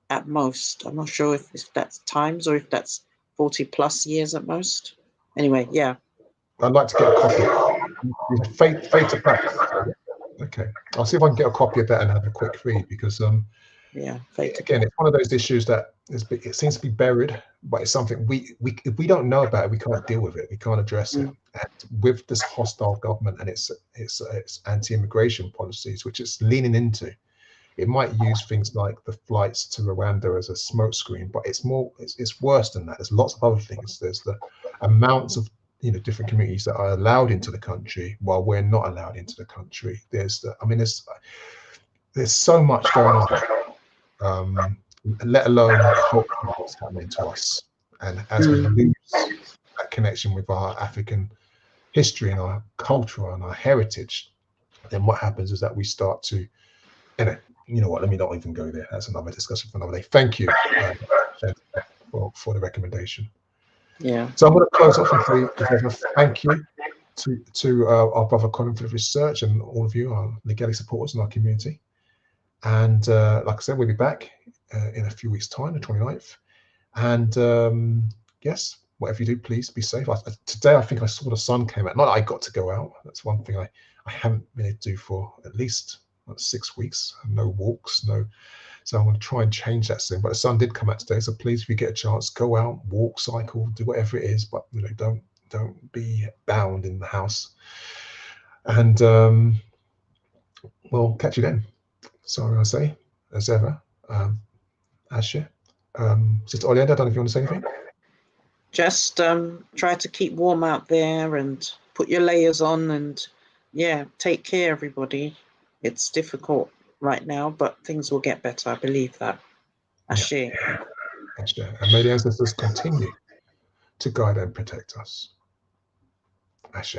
at most. I'm not sure if that's times or if that's 40 plus years at most. Anyway, yeah. I'd like to get a copy. Fade to Black. Okay, I'll see if I can get a copy of that and have a quick read, because Yeah, fatal. Again, it's one of those issues that it seems to be buried, but it's something if we don't know about it, we can't deal with it. We can't address it. And with this hostile government and its anti-immigration policies, which it's leaning into, it might use things like the flights to Rwanda as a smokescreen, but it's worse than that. There's lots of other things. There's the amounts of different communities that are allowed into the country while we're not allowed into the country. There's so much going on, let alone culturally what's happening to us. And as we lose that connection with our African history and our culture and our heritage, then what happens is that we start to, you know what, let me not even go there. That's another discussion for another day. Thank you for the recommendation. Yeah. So I'm going to close off and say thank you to our brother Colin for the research and all of you, our Legally supporters in our community. And like I said, we'll be back in a few weeks' time, the 29th. And yes, whatever you do, please be safe. Today, I think I saw the sun came out. Not that I got to go out. That's one thing I haven't been able to do for at least 6 weeks. No walks, no. So I'm going to try and change that soon. But the sun did come out today. So please, if you get a chance, go out, walk, cycle, do whatever it is. But don't be bound in the house. And we'll catch you then. So I say, as ever, Asha, Sister Olienda, I don't know if you want to say anything. Just try to keep warm out there and put your layers on, and take care, everybody. It's difficult right now, but things will get better. I believe that. Ashe. Ashe. And may the ancestors continue to guide and protect us. Ashe.